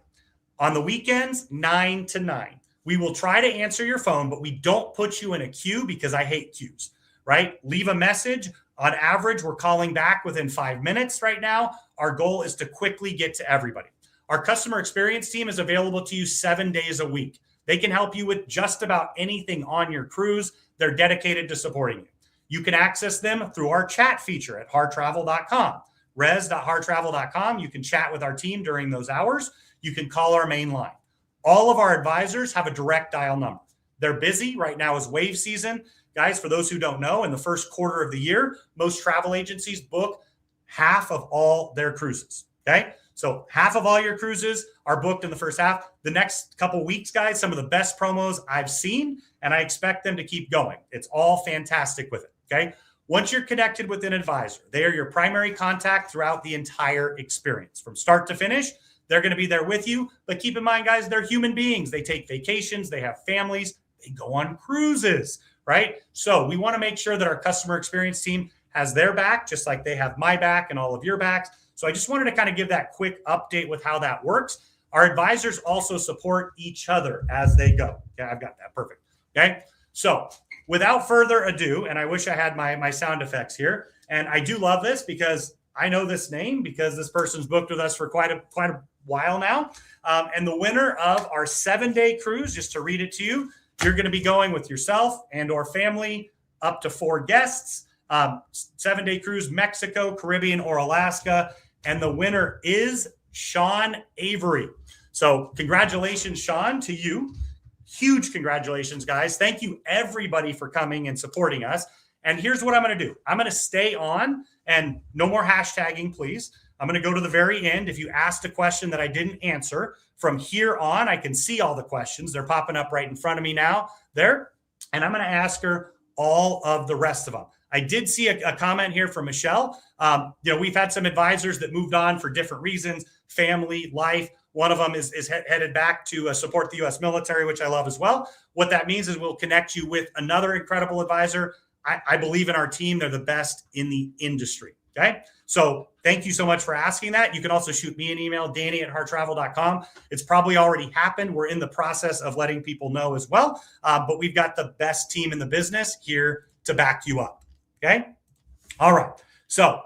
On the weekends, 9 to 9. We will try to answer your phone, but we don't put you in a queue because I hate queues, right? Leave a message. On average, we're calling back within 5 minutes right now. Our goal is to quickly get to everybody. Our customer experience team is available to you 7 days a week. They can help you with just about anything on your cruise. They're dedicated to supporting you. You can access them through our chat feature at harrtravel.com. res.harrtravel.com. You can chat with our team during those hours. You can call our main line. All of our advisors have a direct dial number. They're busy. Right now is wave season. Guys, for those who don't know, in the first quarter of the year, most travel agencies book half of all their cruises. Okay. So half of all your cruises are booked in the first half. The next couple of weeks, guys, some of the best promos I've seen, and I expect them to keep going. It's all fantastic with it. Okay. Once you're connected with an advisor, they are your primary contact throughout the entire experience. From start to finish, they're going to be there with you. But keep in mind, guys, they're human beings. They take vacations. They have families. They go on cruises, right? So we want to make sure that our customer experience team has their back, just like they have my back and all of your backs. So I just wanted to kind of give that quick update with how that works. Our advisors also support each other as they go. Okay, I've got that. Perfect. Okay. So without further ado, and I wish I had my sound effects here, and I do love this because I know this name because this person's booked with us for quite a while now. And the winner of our 7-day cruise, just to read it to you, you're going to be going with yourself and or family, up to 4 guests, 7-day cruise, Mexico, Caribbean, or Alaska. And the winner is Sean Avery. So congratulations, Sean, to you. Huge congratulations, guys. Thank you, everybody, for coming and supporting us. And here's what I'm going to do. I'm going to stay on And no more hashtagging, please. I'm going to go to the very end. If you asked a question that I didn't answer, from here on, I can see all the questions. They're popping up right in front of me now there. And I'm going to ask her all of the rest of them. I did see a comment here from Michelle. We've had some advisors that moved on for different reasons, family, life. One of them is headed back to support the U.S. military, which I love as well. What that means is we'll connect you with another incredible advisor. I believe in our team. They're the best in the industry. Okay. So thank you so much for asking that. You can also shoot me an email, Danny@harrtravel.com. It's probably already happened. We're in the process of letting people know as well. But we've got the best team in the business here to back you up. Okay. All right. So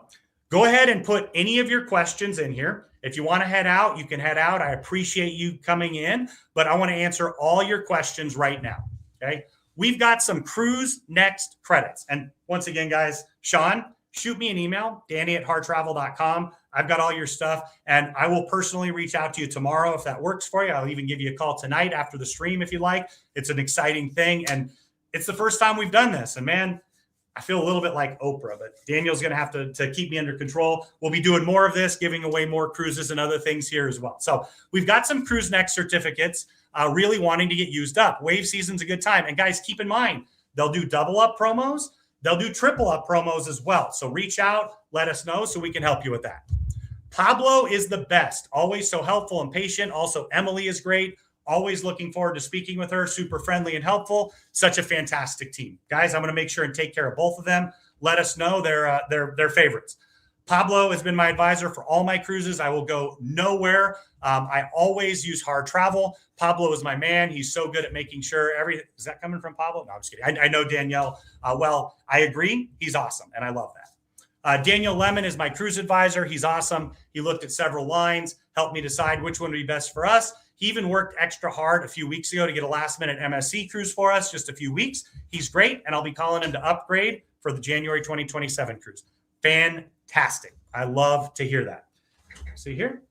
go ahead and put any of your questions in here. If you want to head out, you can head out. I appreciate you coming in, but I want to answer all your questions right now. Okay. We've got some cruise next credits. And once again, guys, Sean, shoot me an email, Danny@harrtravel.com. I've got all your stuff, and I will personally reach out to you tomorrow if that works for you. I'll even give you a call tonight after the stream if you like. It's an exciting thing, and it's the first time we've done this. And man, I feel a little bit like Oprah, but Daniel's going to have to keep me under control. We'll be doing more of this, giving away more cruises and other things here as well. So we've got some Cruise Next certificates really wanting to get used up. Wave season's a good time. And guys, keep in mind, they'll do double up promos. They'll do triple up promos as well. So reach out, let us know so we can help you with that. Pablo is the best, always so helpful and patient. Also, Emily is great. Always looking forward to speaking with her. Super friendly and helpful. Such a fantastic team. Guys, I'm going to make sure and take care of both of them. Let us know their favorites. Pablo has been my advisor for all my cruises. I will go nowhere. I always use Harr Travel. Pablo is my man. He's so good at making sure everything. Is that coming from Pablo? No, I'm just kidding. I know Danielle well. I agree. He's awesome, and I love that. Daniel Lemon is my cruise advisor. He's awesome. He looked at several lines, helped me decide which one would be best for us. He even worked extra hard a few weeks ago to get a last-minute MSC cruise for us, just a few weeks. He's great, and I'll be calling him to upgrade for the January 2027 cruise. Fantastic. I love to hear that. See here?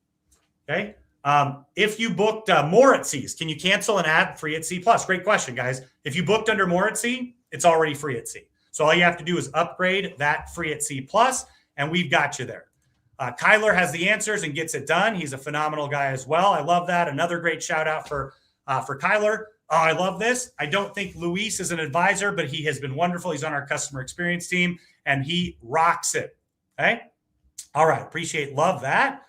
Okay. If you booked more at Seas, can you cancel and add free at Sea Plus? Great question, guys. If you booked under more at Sea, it's already free at Sea. So all you have to do is upgrade that free at Sea Plus, and we've got you there. Kyler has the answers and gets it done. He's a phenomenal guy as well. I love that. Another great shout out for Kyler. Oh, I love this. I don't think Luis is an advisor, but he has been wonderful. He's on our customer experience team, and he rocks it. Okay. All right. Love that.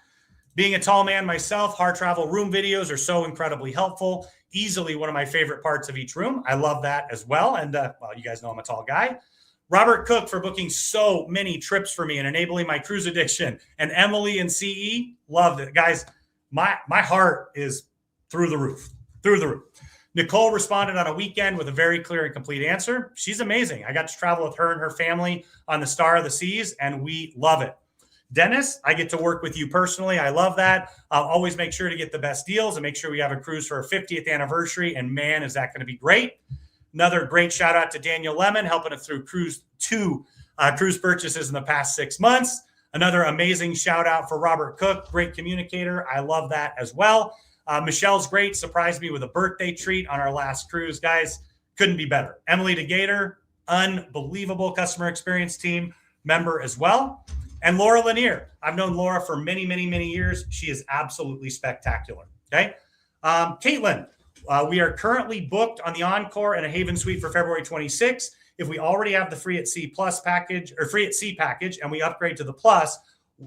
Being a tall man myself, Harr Travel room videos are so incredibly helpful. Easily one of my favorite parts of each room. I love that as well. And you guys know I'm a tall guy. Robert Cook for booking so many trips for me and enabling my cruise addiction. And Emily and CE, loved it. Guys, my heart is through the roof. Nicole responded on a weekend with a very clear and complete answer. She's amazing. I got to travel with her and her family on the Star of the Seas, and we love it. Dennis, I get to work with you personally. I love that. I'll always make sure to get the best deals and make sure we have a cruise for our 50th anniversary. And man, is that going to be great. Another great shout out to Daniel Lemon, helping us through cruise purchases in the past 6 months. Another amazing shout out for Robert Cook, great communicator. I love that as well. Michelle's great, surprised me with a birthday treat on our last cruise. Guys, couldn't be better. Emily DeGator, unbelievable customer experience team member as well. And Laura Lanier. I've known Laura for many, many, many years. She is absolutely spectacular. Okay. Caitlin, we are currently booked on the Encore and a Haven Suite for February 26th. If we already have the free at Sea Plus package or free at Sea package and we upgrade to the Plus,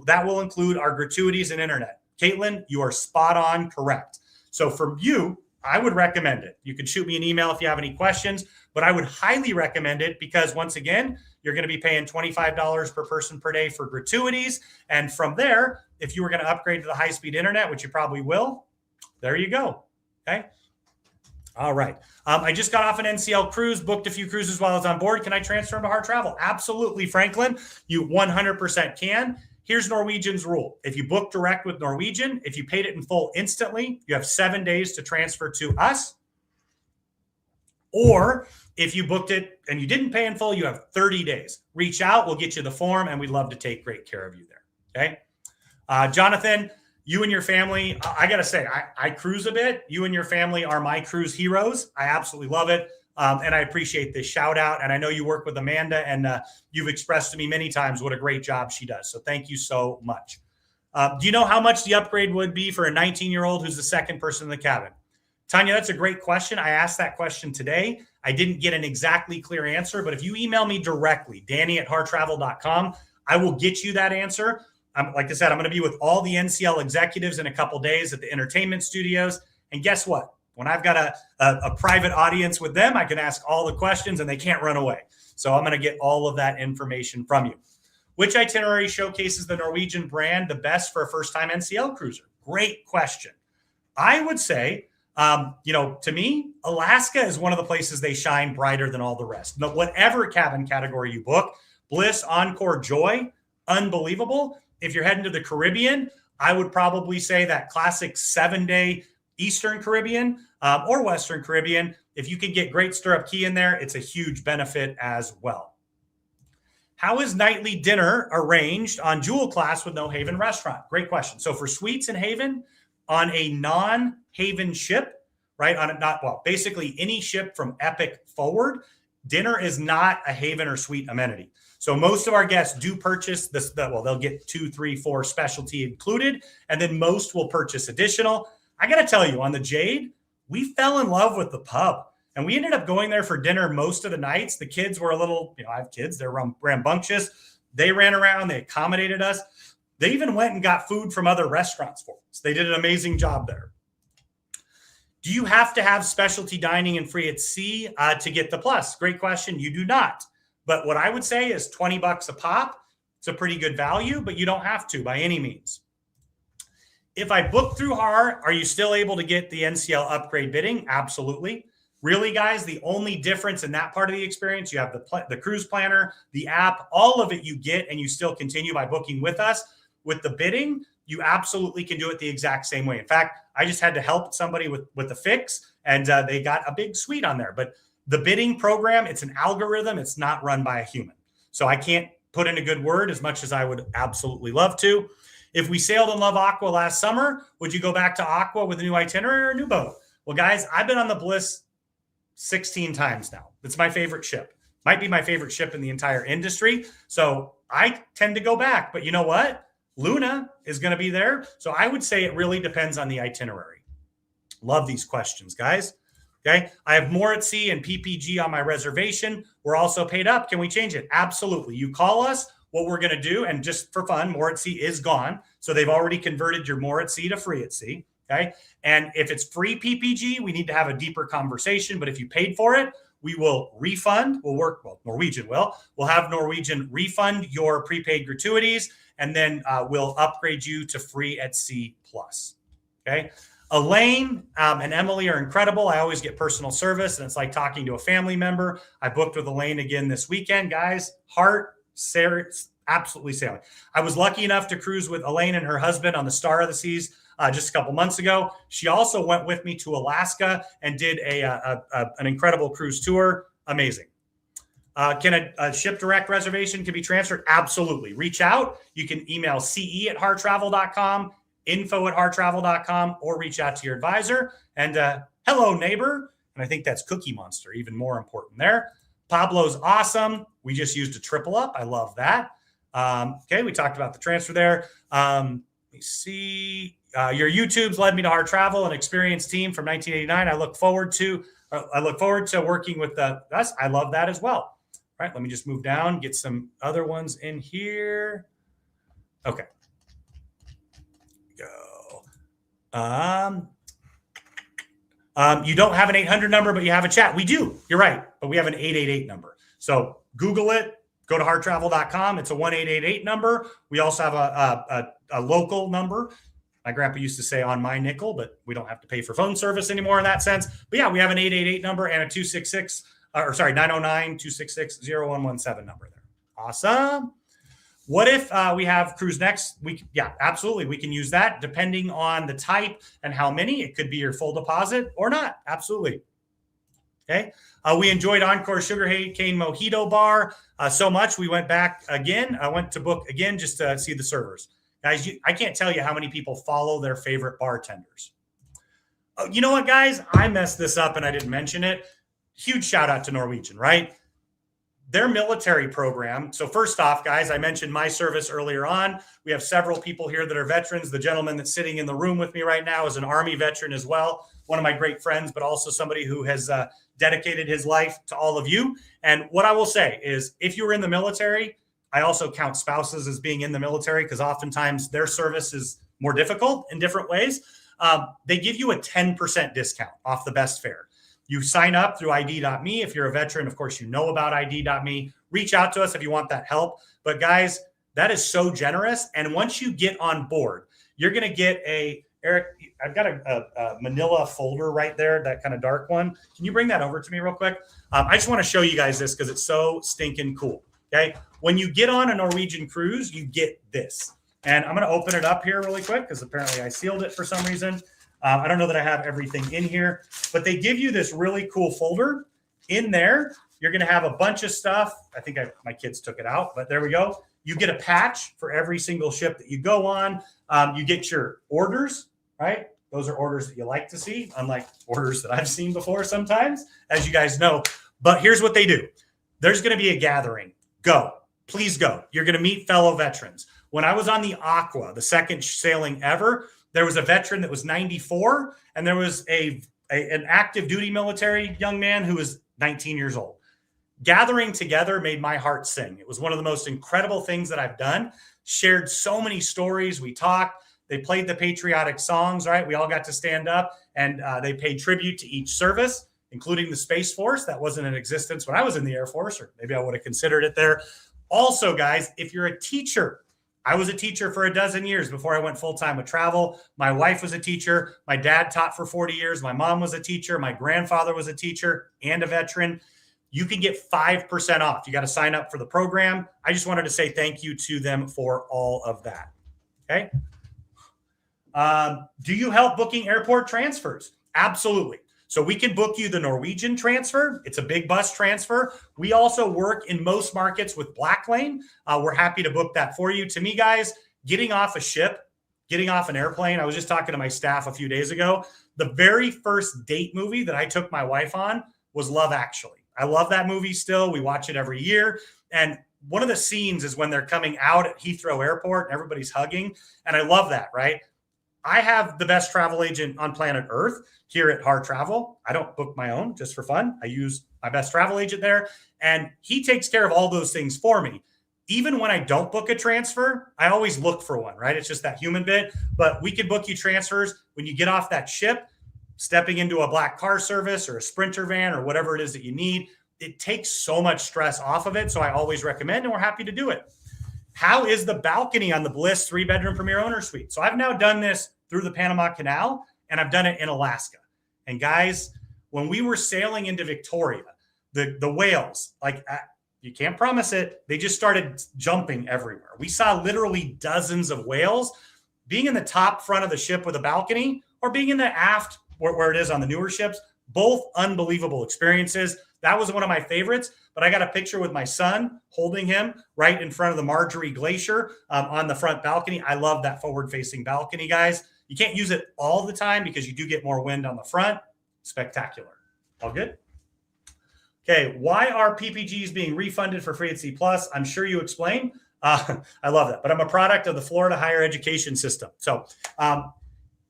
that will include our gratuities and internet. Caitlin, you are spot on correct. So for you, I would recommend it. You can shoot me an email if you have any questions, but I would highly recommend it because once again, you're going to be paying $25 per person per day for gratuities. And from there, if you were going to upgrade to the high-speed internet, which you probably will, there you go. Okay. All right. I just got off an NCL cruise, booked a few cruises while I was on board. Can I transfer them to Harr Travel? Absolutely, Franklin. You 100% can. Here's Norwegian's rule. If you book direct with Norwegian, if you paid it in full instantly, you have 7 days to transfer to us. Or if you booked it and you didn't pay in full, you have 30 days. Reach out. We'll get you the form, and we'd love to take great care of you there. Okay. Jonathan, you and your family, I got to say, I cruise a bit. You and your family are my cruise heroes. I absolutely love it. And I appreciate this shout out. And I know you work with Amanda, and you've expressed to me many times what a great job she does. So thank you so much. Do you know how much the upgrade would be for a 19-year-old who's the second person in the cabin? Tanya, that's a great question. I asked that question today. I didn't get an exactly clear answer, but if you email me directly, danny@hartravel.com, I will get you that answer. Like I said, I'm going to be with all the NCL executives in a couple days at the entertainment studios. And guess what? When I've got a private audience with them, I can ask all the questions and they can't run away. So I'm going to get all of that information from you. Which itinerary showcases the Norwegian brand the best for a first-time NCL cruiser? Great question. I would say, to me, Alaska is one of the places they shine brighter than all the rest. But whatever cabin category you book, Bliss, Encore, Joy, unbelievable. If you're heading to the Caribbean, I would probably say that classic 7-day Eastern Caribbean or Western Caribbean. If you can get great Stirrup Cay in there, it's a huge benefit as well. How is nightly dinner arranged on Jewel class with no Haven restaurant? Great question. So for suites in Haven, on a non-Haven ship, right? Basically any ship from Epic forward, dinner is not a Haven or suite amenity. So most of our guests do purchase this. They'll get 2, 3, 4 specialty included, and then most will purchase additional. I got to tell you, on the Jade, we fell in love with the pub. And we ended up going there for dinner most of the nights. The kids were a little, I have kids, they're rambunctious. They ran around, they accommodated us. They even went and got food from other restaurants for us. They did an amazing job there. Do you have to have specialty dining and free at sea to get the plus? Great question. You do not. But what I would say is $20 a pop. It's a pretty good value, but you don't have to by any means. If I book through Harr, are you still able to get the NCL upgrade bidding? Absolutely. Really, guys, the only difference in that part of the experience, you have the cruise planner, the app, all of it you get, and you still continue by booking with us. With the bidding, you absolutely can do it the exact same way. In fact, I just had to help somebody with a fix, and they got a big suite on there. But the bidding program, it's an algorithm. It's not run by a human. So I can't put in a good word as much as I would absolutely love to. If we sailed in Love Aqua last summer, would you go back to Aqua with a new itinerary or a new boat? Well, guys, I've been on the Bliss 16 times now. It's my favorite ship. Might be my favorite ship in the entire industry. So I tend to go back. But you know what? Luna is going to be there. So I would say it really depends on the itinerary. Love these questions, guys. Okay. I have more at sea and PPG on my reservation. We're also paid up. Can we change it? Absolutely. You call us. What we're going to do, and just for fun, more at sea is gone. So they've already converted your more at sea to free at sea. Okay. And if it's free PPG, we need to have a deeper conversation. But if you paid for it, we will refund. Norwegian will. We'll have Norwegian refund your prepaid gratuities, and then we'll upgrade you to free at sea plus. Okay. Elaine and Emily are incredible. I always get personal service, and it's like talking to a family member. I booked with Elaine again this weekend, guys. Heart, Sarah, absolutely sailing. I was lucky enough to cruise with Elaine and her husband on the Star of the Seas just a couple months ago. She also went with me to Alaska and did an incredible cruise tour. Amazing. Can a ship direct reservation can be transferred? Absolutely. Reach out. You can email ce@hartravel.com, info@hartravel.com, or reach out to your advisor. And hello, neighbor. And I think that's Cookie Monster, even more important there. Pablo's awesome. We just used a triple up. I love that. Okay, we talked about the transfer there. Let me see. Your YouTube's led me to Harr Travel, an experienced team from 1989. I look forward to working with us. I love that as well. All right, let me just move down, get some other ones in here. Okay. Go. You don't have an 800 number, but you have a chat. We do. You're right. But we have an 888 number. So Google it. Go to hartravel.com. It's a 1888 number. We also have a local number. My grandpa used to say on my nickel, but we don't have to pay for phone service anymore in that sense. But yeah, we have an 888 number and a 909-266-0117 number there. Awesome. What if we have cruise next week? Yeah, absolutely. We can use that depending on the type and how many. It could be your full deposit or not. Absolutely. Okay. We enjoyed Encore Sugar Cane Mojito Bar so much. We went back again. I went to book again just to see the servers. Guys, I can't tell you how many people follow their favorite bartenders. You know what, guys? I messed this up and I didn't mention it. huge shout out to Norwegian, right? Their military program. So first off, guys, I mentioned my service earlier on. We have several people here that are veterans. The gentleman that's sitting in the room with me right now is an Army veteran as well, one of my great friends, but also somebody who has dedicated his life to all of you. And what I will say is, if you were in the military, I also count spouses as being in the military because oftentimes their service is more difficult in different ways. They give you a 10% discount off the best fare. You sign up through ID.me. If you're a veteran, of course, you know about ID.me. Reach out to us if you want that help. But guys, that is so generous. And once you get on board, you're going to get Eric, I've got a manila folder right there, that kind of dark one. Can you bring that over to me real quick? I just want to show you guys this because it's so stinking cool. Okay. When you get on a Norwegian cruise, you get this. And I'm going to open it up here really quick because apparently I sealed it for some reason. I don't know that I have everything in here, but they give you this really cool folder. In there, you're going to have a bunch of stuff. I think my kids took it out, but there we go. You get a patch for every single ship that you go on. You get your orders, right? Those are orders that you like to see, unlike orders that I've seen before sometimes, as you guys know. But here's what they do. There's going to be a gathering. Go. Please go. You're going to meet fellow veterans. When I was on the Aqua, the second sailing ever, there was a veteran that was 94, and there was an active duty military young man who was 19 years old. Gathering together made my heart sing. It was one of the most incredible things that I've done. Shared so many stories. We talked. They played the patriotic songs, right? We all got to stand up, and they paid tribute to each service, including the Space Force. That wasn't in existence when I was in the Air Force, or maybe I would have considered it there. Also, guys, if you're a teacher, I was a teacher for a dozen years before I went full-time with travel. My wife was a teacher. My dad taught for 40 years. My mom was a teacher. My grandfather was a teacher and a veteran. You can get 5% off. You got to sign up for the program. I just wanted to say thank you to them for all of that. Okay. Do you help booking airport transfers? Absolutely. So we can book you the Norwegian transfer. It's a big bus transfer. We also work in most markets with Black Lane. We're happy to book that for you. To me, guys, getting off a ship, getting off an airplane. I was just talking to my staff a few days ago. The very first date movie that I took my wife on was Love Actually. I love that movie still. We watch it every year. And one of the scenes is when they're coming out at Heathrow Airport and everybody's hugging. And I love that, right? I have the best travel agent on planet Earth here at Harr Travel. I don't book my own just for fun. I use my best travel agent there, and he takes care of all those things for me. Even when I don't book a transfer, I always look for one, right? It's just that human bit. But we can book you transfers when you get off that ship, stepping into a black car service or a Sprinter van or whatever it is that you need. It takes so much stress off of it. So I always recommend, and we're happy to do it. How is the balcony on the Bliss 3-bedroom Premier Owner Suite? So I've now done this through the Panama Canal, and I've done it in Alaska. And guys, when we were sailing into Victoria, the whales, like you can't promise it, they just started jumping everywhere. We saw literally dozens of whales. Being in the top front of the ship with a balcony or being in the aft where it is on the newer ships, both unbelievable experiences. That was one of my favorites, but I got a picture with my son holding him right in front of the Marjorie Glacier on the front balcony. I love that forward-facing balcony, guys. You can't use it all the time because you do get more wind on the front. Spectacular. All good? Okay, why are PPGs being refunded for free at C+? I'm sure you explain. I love that, but I'm a product of the Florida higher education system. So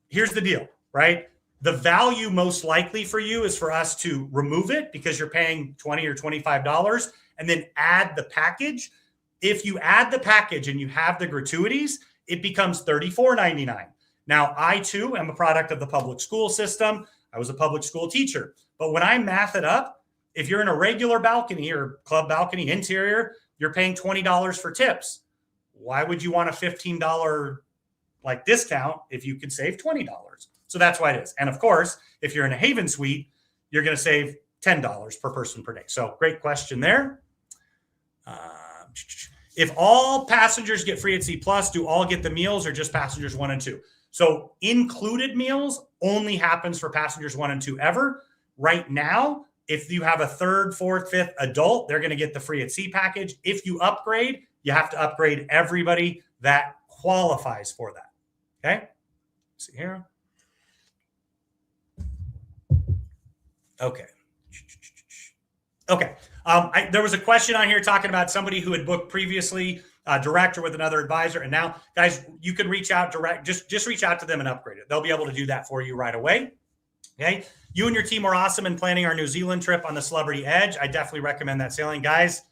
here's the deal, right? The value most likely for you is for us to remove it because you're paying $20 or $25 and then add the package. If you add the package and you have the gratuities, it becomes $34.99. Now, I too am a product of the public school system. I was a public school teacher. But when I math it up, if you're in a regular balcony or club balcony interior, you're paying $20 for tips. Why would you want a $15 discount if you could save $20? So that's why it is. And of course, if you're in a Haven suite, you're going to save $10 per person per day. So great question there. If all passengers get free at C+, do all get the meals or just passengers 1 and 2? So included meals only happens for passengers 1 and 2 ever. Right now, if you have a 3rd, 4th, 5th adult, they're going to get the free at C package. If you upgrade, you have to upgrade everybody that qualifies for that. Okay. Let's see here. Okay. Okay. There was a question on here talking about somebody who had booked previously, direct or with another advisor. And now, guys, you can reach out direct. Just reach out to them and upgrade it. They'll be able to do that for you right away. Okay. You and your team were awesome in planning our New Zealand trip on the Celebrity Edge. I definitely recommend that sailing. Guys,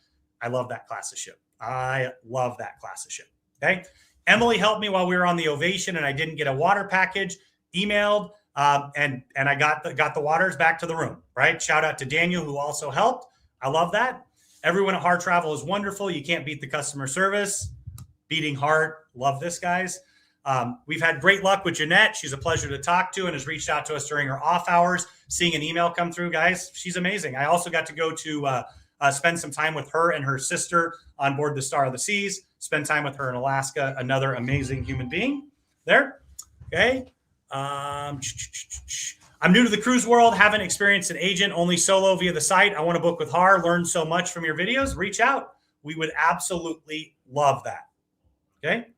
I love that class of ship. I love that class of ship. Okay. Emily helped me while we were on the Ovation and I didn't get a water package. Emailed and I got the waters back to the room, right? Shout out to Daniel who also helped. I love that. Everyone at Harr Travel is wonderful. You can't beat the customer service. Beating heart. Love this, guys. We've had great luck with Jeanette. She's a pleasure to talk to and has reached out to us during her off hours. Seeing an email come through, guys, she's amazing. I also got to go to spend some time with her and her sister on board the Star of the Seas, spend time with her in Alaska. Another amazing human being there. Okay. I'm new to the cruise world, haven't experienced an agent, only solo via the site. I want to book with Harr, learn so much from your videos. Reach out. We would absolutely love that. Okay.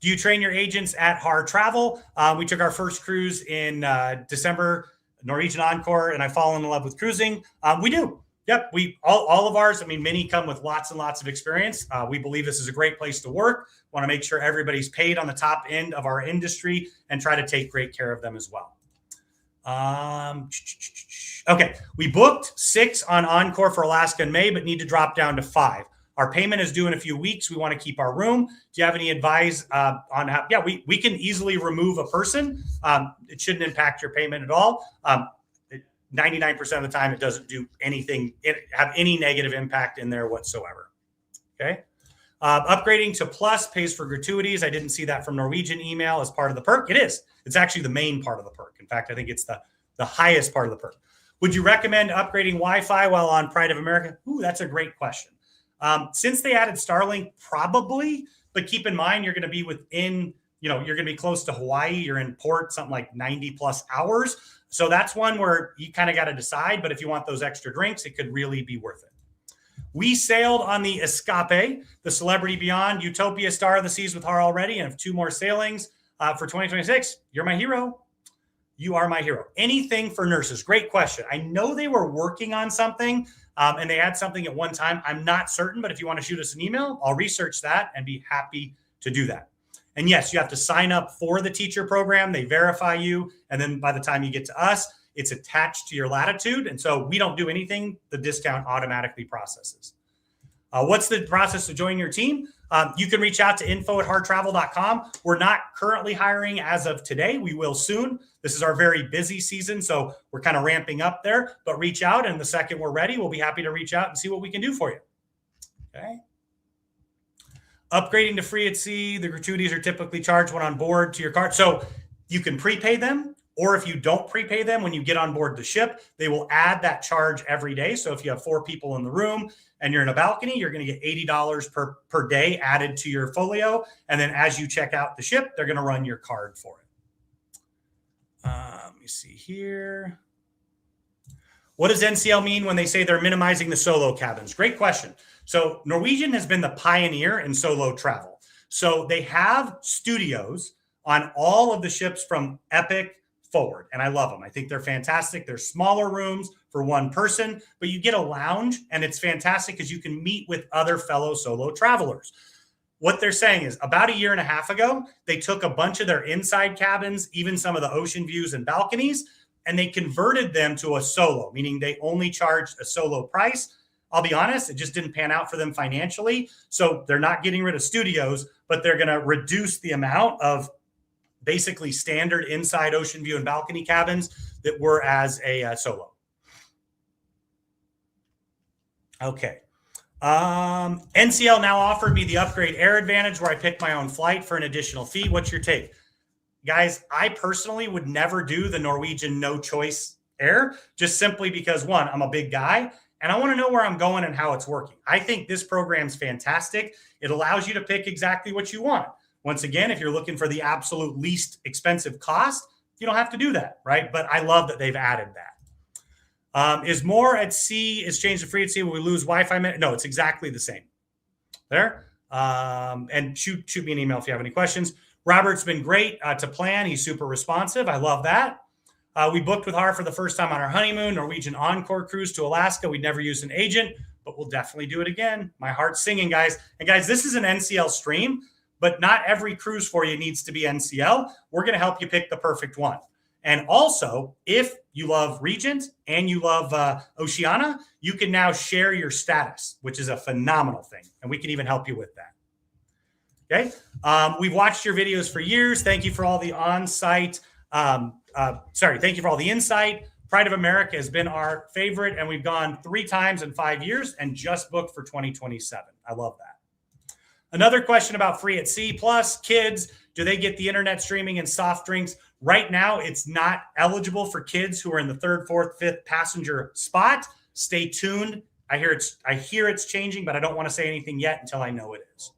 Do you train your agents at Harr Travel? We took our first cruise in December, Norwegian Encore, and I've fallen in love with cruising. We do. Yep. All of ours. I mean, many come with lots and lots of experience. We believe this is a great place to work. Want to make sure everybody's paid on the top end of our industry and try to take great care of them as well. Okay. We booked 6 on Encore for Alaska in May, but need to drop down to 5. Our payment is due in a few weeks. We want to keep our room. Do you have any advice on how? Yeah, we can easily remove a person. It shouldn't impact your payment at all. 99% of the time, it doesn't do anything, have any negative impact in there whatsoever. Okay. Upgrading to Plus pays for gratuities. I didn't see that from Norwegian email as part of the perk. It is. It's actually the main part of the perk. In fact, I think it's the highest part of the perk. Would you recommend upgrading Wi-Fi while on Pride of America? Ooh, that's a great question. Since they added Starlink, probably, but keep in mind, you're going to be within, you're going to be close to Hawaii. You're in port, something like 90 plus hours. So that's one where you kind of got to decide. But if you want those extra drinks, it could really be worth it. We sailed on the Escape, the Celebrity Beyond, Utopia Star of the Seas with Harr already, and have 2 more sailings for 2026. You're my hero. You are my hero. Anything for nurses. Great question. I know they were working on something and they had something at one time. I'm not certain, but if you want to shoot us an email, I'll research that and be happy to do that. And yes, you have to sign up for the teacher program. They verify you. And then by the time you get to us, it's attached to your latitude. And so we don't do anything. The discount automatically processes. What's the process to join your team? You can reach out to info@harrtravel.com. We're not currently hiring as of today. We will soon. This is our very busy season, so we're kind of ramping up there. But reach out, and the second we're ready, we'll be happy to reach out and see what we can do for you. Okay. Upgrading to free at sea. The gratuities are typically charged when on board to your card. So you can prepay them, or if you don't prepay them when you get on board the ship, they will add that charge every day. So if you have 4 people in the room and you're in a balcony, you're going to get $80 per day added to your folio. And then as you check out the ship, they're going to run your card for it. Let me see here. What does NCL mean when they say they're minimizing the solo cabins? Great question. So Norwegian has been the pioneer in solo travel. So they have studios on all of the ships from Epic forward, and I love them. I think they're fantastic. They're smaller rooms for one person, but you get a lounge, and it's fantastic because you can meet with other fellow solo travelers. What they're saying is about a year and a half ago, they took a bunch of their inside cabins, even some of the ocean views and balconies, and they converted them to a solo, meaning they only charged a solo price. I'll be honest, it just didn't pan out for them financially. So they're not getting rid of studios, but they're going to reduce the amount of basically standard inside ocean view and balcony cabins that were as a solo. Okay. NCL now offered me the Upgrade Air Advantage where I pick my own flight for an additional fee. What's your take? Guys, I personally would never do the Norwegian no choice air, just simply because, one, I'm a big guy and I want to know where I'm going and how it's working. I think this program's fantastic. It allows you to pick exactly what you want. Once again, if you're looking for the absolute least expensive cost, you don't have to do that, right? But I love that they've added that. Is more at sea is changed to free at sea when we lose Wi-Fi? No, it's exactly the same. There. And shoot me an email if you have any questions. Robert's been great to plan. He's super responsive. I love that. We booked with Harr for the first time on our honeymoon, Norwegian Encore cruise to Alaska. We'd never used an agent, but we'll definitely do it again. My heart's singing, guys. And guys, this is an NCL stream, but not every cruise for you needs to be NCL. We're going to help you pick the perfect one. And also, if you love Regent and you love Oceania, you can now share your status, which is a phenomenal thing. And we can even help you with that. Okay. We've watched your videos for years. Thank you for all the on-site. Thank you for all the insight. Pride of America has been our favorite, and we've gone 3 times in 5 years and just booked for 2027. I love that. Another question about Free at Sea Plus. Kids, do they get the internet streaming and soft drinks? Right now, it's not eligible for kids who are in the 3rd, 4th, 5th passenger spot. Stay tuned. I hear it's changing, but I don't want to say anything yet until I know it is.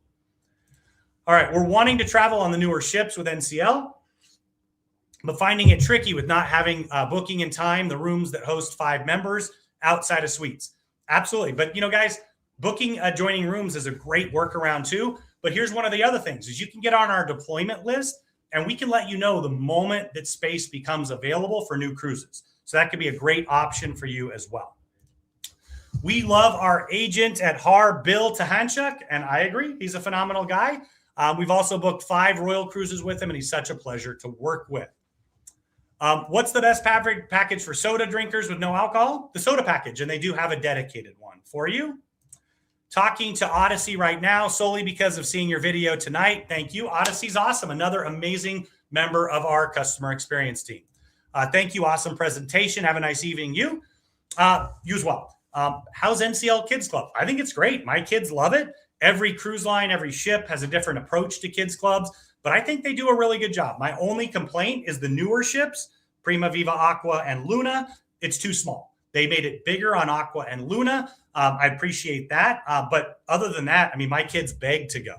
All right, we're wanting to travel on the newer ships with NCL, but finding it tricky with not having booking in time, the rooms that host 5 members outside of suites. Absolutely. But, guys, booking adjoining rooms is a great workaround too. But here's one of the other things is you can get on our deployment list and we can let you know the moment that space becomes available for new cruises. So that could be a great option for you as well. We love our agent at Harr, Bill Tahanchuk, and I agree. He's a phenomenal guy. We've also booked 5 Royal cruises with him, and he's such a pleasure to work with. What's the best package for soda drinkers with no alcohol? The soda package, and they do have a dedicated one for you. Talking to Odyssey right now solely because of seeing your video tonight. Thank you. Odyssey's awesome. Another amazing member of our customer experience team. Thank you. Awesome presentation. Have a nice evening. You as well. How's NCL Kids Club? I think it's great. My kids love it. Every cruise line, every ship has a different approach to kids clubs, but I think they do a really good job. My only complaint is the newer ships, Prima, Viva, Aqua, and Luna. It's too small. They made it bigger on Aqua and Luna. I appreciate that. But other than that, I mean, my kids beg to go.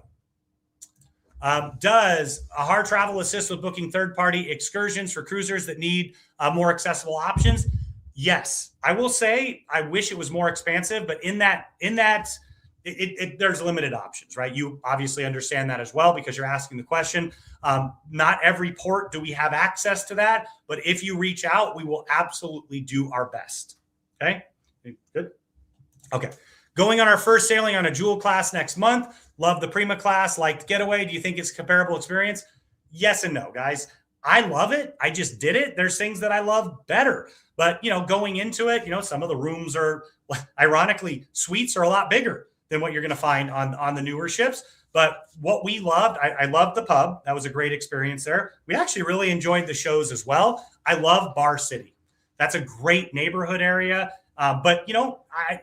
Does a Harr Travel assist with booking third-party excursions for cruisers that need more accessible options? Yes. I will say I wish it was more expansive, but in that there's limited options, right? You obviously understand that as well because you're asking the question. Not every port do we have access to that, but if you reach out, we will absolutely do our best. Okay, good. Okay, going on our first sailing on a Jewel class next month. Love the Prima class, liked Getaway. Do you think it's a comparable experience? Yes and no, guys. I love it. I just did it. There's things that I love better. But, going into it, some of the rooms are, ironically, suites are a lot bigger than what you're going to find on the newer ships. But what we loved, I loved the pub. That was a great experience there. We actually really enjoyed the shows as well. I love Bar City. That's a great neighborhood area. But,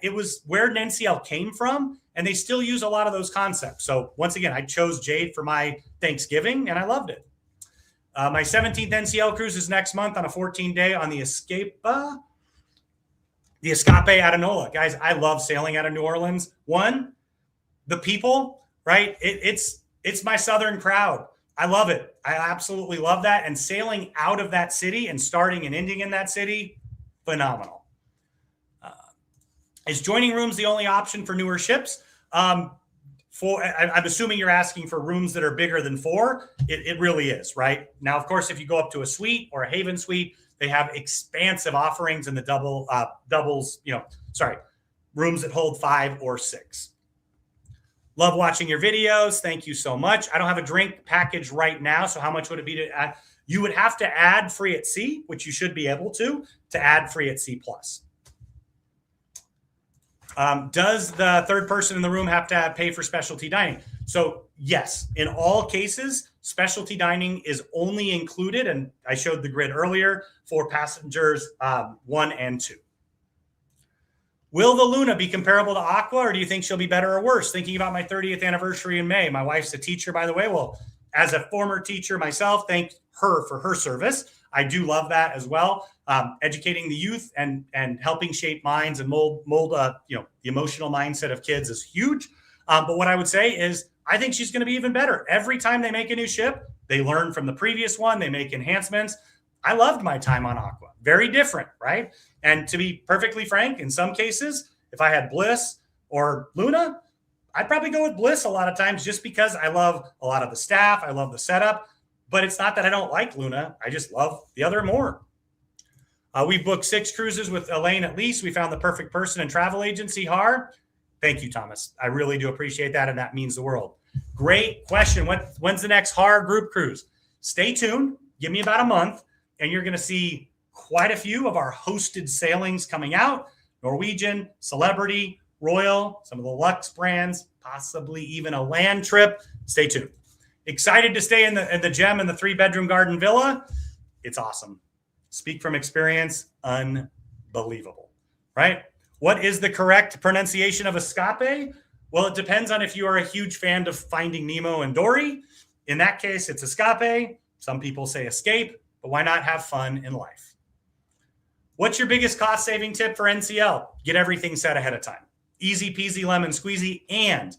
it was where NCL came from, and they still use a lot of those concepts. So once again, I chose Jade for my Thanksgiving, and I loved it. My 17th NCL cruise is next month on a 14-day on the Escape out of NOLA. Guys, I love sailing out of New Orleans. One, the people, right? It's my Southern crowd. I love it. I absolutely love that. And sailing out of that city and starting and ending in that city, phenomenal. Is joining rooms the only option for newer ships? I'm assuming you're asking for rooms that are bigger than 4. It really is, right? Now, of course, if you go up to a suite or a Haven suite, they have expansive offerings in the doubles, rooms that hold 5 or 6. Love watching your videos. Thank you so much. I don't have a drink package right now, so how much would it be to add? You would have to add Free at Sea, which you should be able to add Free at Sea Plus. Does the third person in the room have to pay for specialty dining? So yes, in all cases, specialty dining is only included, and I showed the grid earlier, for passengers 1 and 2. Will the Luna be comparable to Aqua, or do you think she'll be better or worse? Thinking about my 30th anniversary in May. My wife's a teacher, by the way. Well, as a former teacher myself, thank her for her service. I do love that as well. Educating the youth and helping shape minds and mold the emotional mindset of kids is huge. But what I would say is I think she's going to be even better. Every time they make a new ship, they learn from the previous one. They make enhancements. I loved my time on Aqua. Very different, right? And to be perfectly frank, in some cases, if I had Bliss or Luna, I'd probably go with Bliss a lot of times just because I love a lot of the staff. I love the setup. But it's not that I don't like Luna. I just love the other more. We've booked 6 cruises with Elaine at least. We found the perfect person and travel agency, Harr. Thank you, Thomas. I really do appreciate that, and that means the world. Great question. When's the next Harr group cruise? Stay tuned. Give me about a month, and you're going to see quite a few of our hosted sailings coming out. Norwegian, Celebrity, Royal, some of the Lux brands, possibly even a land trip. Stay tuned. Excited to stay in the gem in the 3-bedroom garden villa. It's awesome. Speak from experience, unbelievable, right? What is the correct pronunciation of escape? Well, it depends on if you are a huge fan of Finding Nemo and Dory. In that case, it's escape. Some people say escape, but why not have fun in life? What's your biggest cost-saving tip for NCL? Get everything set ahead of time. Easy peasy lemon squeezy, and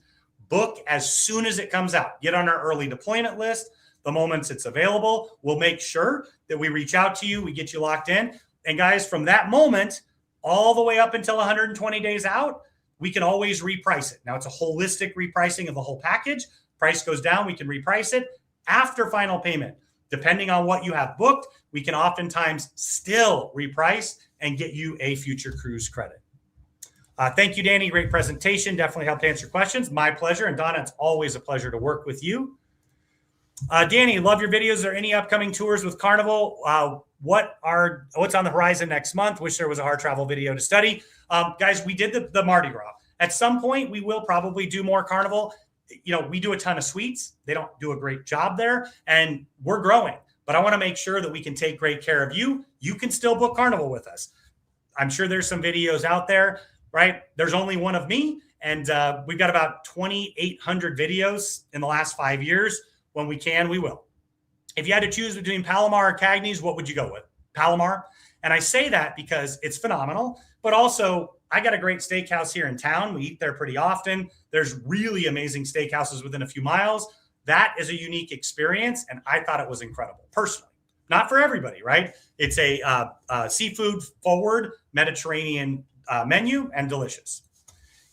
book as soon as it comes out. Get on our early deployment list. The moment it's available, we'll make sure that we reach out to you. We get you locked in. And guys, from that moment all the way up until 120 days out, we can always reprice it. Now, it's a holistic repricing of the whole package. Price goes down, we can reprice it after final payment. Depending on what you have booked, we can oftentimes still reprice and get you a future cruise credit. Thank you, Danny. Great presentation. Definitely helped answer questions. My pleasure. And Donna, it's always a pleasure to work with you. Danny, love your videos. Are there any upcoming tours with Carnival? What's on the horizon next month? Wish there was a Harr travel video to study. Guys, we did the Mardi Gras. At some point, we will probably do more Carnival. You know, we do a ton of suites. They don't do a great job there, and we're growing. But I want to make sure that we can take great care of you. You can still book Carnival with us. I'm sure there's some videos out there, right? There's only one of me, and we've got about 2,800 videos in the last 5 years. When we can, we will. If you had to choose between Palomar or Cagney's, what would you go with? Palomar. And I say that because it's phenomenal, but also I got a great steakhouse here in town. We eat there pretty often. There's really amazing steakhouses within a few miles. That is a unique experience, and I thought it was incredible, personally. Not for everybody, right? It's a seafood forward Mediterranean menu and delicious.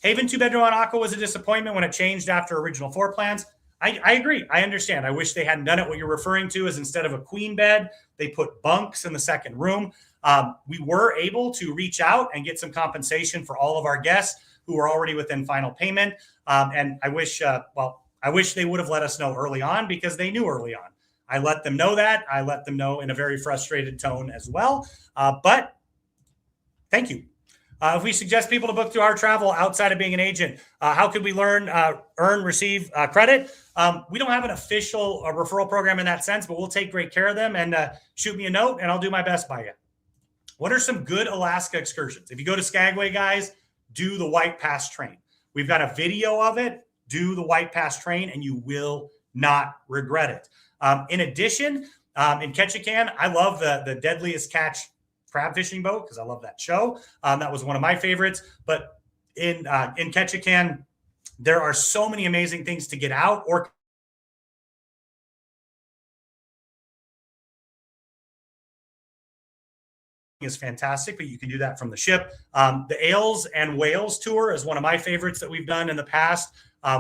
Haven 2-bedroom on Aqua was a disappointment when it changed after original floor plans. I agree. I understand. I wish they hadn't done it. What you're referring to is instead of a queen bed, they put bunks in the second room. We were able to reach out and get some compensation for all of our guests who were already within final payment. And I wish they would have let us know early on, because they knew early on. I let them know that. I let them know in a very frustrated tone as well. But thank you. If we suggest people to book through Harr travel outside of being an agent, how could we receive credit? We don't have an official referral program in that sense, but we'll take great care of them, and shoot me a note and I'll do my best by you. What are some good Alaska excursions? If you go to Skagway, guys, do the White Pass train. We've got a video of it. Do the White Pass train and you will not regret it. In addition, in Ketchikan, I love the Deadliest Catch crab fishing boat because I love that show. That was one of my favorites. But in Ketchikan, there are so many amazing things to get out or is fantastic, but you can do that from the ship. The Ales and Whales tour is one of my favorites that we've done in the past.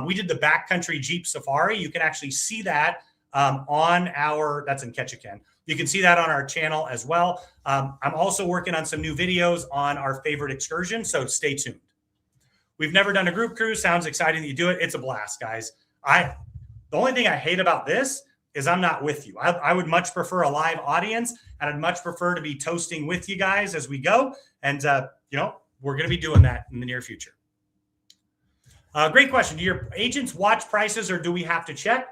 We did the backcountry Jeep Safari. You can actually see that that's in Ketchikan. You can see that on our channel as well. I'm also working on some new videos on our favorite excursion, so stay tuned. We've never done a group cruise. Sounds exciting that you do it. It's a blast, guys. The only thing I hate about this is I'm not with you. I would much prefer a live audience, and I'd much prefer to be toasting with you guys as we go. And, we're going to be doing that in the near future. Great question. Do your agents watch prices or do we have to check?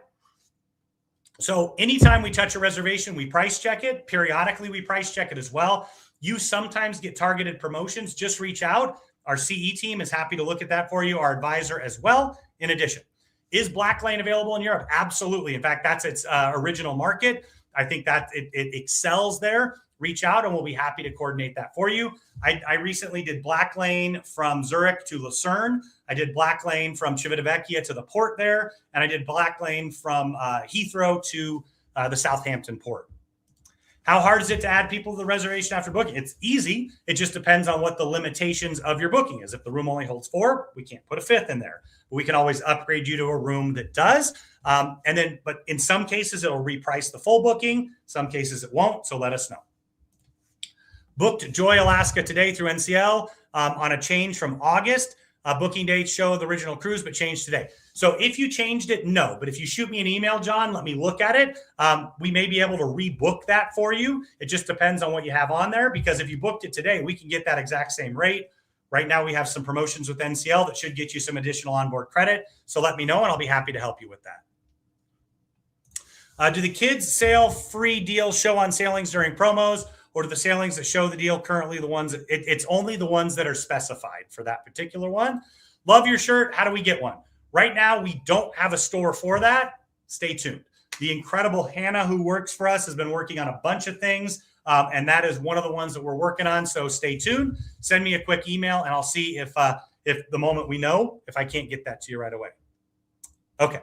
So anytime we touch a reservation, we price check it. Periodically, we price check it as well. You sometimes get targeted promotions. Just reach out. Our CE team is happy to look at that for you, our advisor as well. In addition, is Blacklane available in Europe? Absolutely. In fact, that's its original market. I think that it excels there. Reach out and we'll be happy to coordinate that for you. I recently did Blacklane from Zurich to Lucerne. I did Blacklane from Civitavecchia to the port there. And I did Blacklane from Heathrow to the Southampton port. How hard is it to add people to the reservation after booking? It's easy. It just depends on what the limitations of your booking is. If the room only holds 4, we can't put a 5th in there. But we can always upgrade you to a room that does. But in some cases, it'll reprice the full booking. Some cases it won't. So let us know. Booked Joy Alaska today through NCL on a change from August. Booking dates show the original cruise, but changed today. So if you changed it, no. But if you shoot me an email, John, let me look at it. We may be able to rebook that for you. It just depends on what you have on there, because if you booked it today, we can get that exact same rate. Right now, we have some promotions with NCL that should get you some additional onboard credit. So let me know, and I'll be happy to help you with that. Do the kids sail free deals show on sailings during promos, or do the sailings that show the deal currently the ones it's only the ones that are specified for that particular one? Love your shirt. How do we get one? Right now, we don't have a store for that. Stay tuned. The incredible Hannah, who works for us, has been working on a bunch of things, and that is one of the ones that we're working on. So stay tuned. Send me a quick email, and I'll see if the moment we know, if I can't get that to you right away. Okay.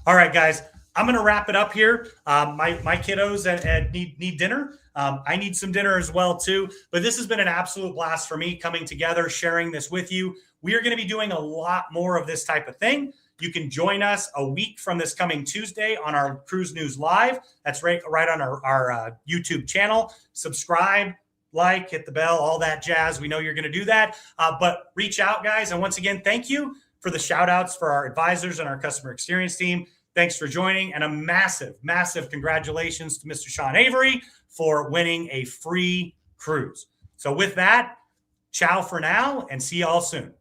All right, guys. I'm going to wrap it up here. My kiddos need dinner. I need some dinner as well, too. But this has been an absolute blast for me coming together, sharing this with you. We are going to be doing a lot more of this type of thing. You can join us a week from this coming Tuesday on our Cruise News Live. That's right on our YouTube channel. Subscribe, like, hit the bell, all that jazz. We know you're going to do that. But reach out, guys. And once again, thank you for the shout outs for our advisors and our customer experience team. Thanks for joining, and a massive, massive congratulations to Mr. Sean Avery for winning a free cruise. So with that, ciao for now, and see y'all soon.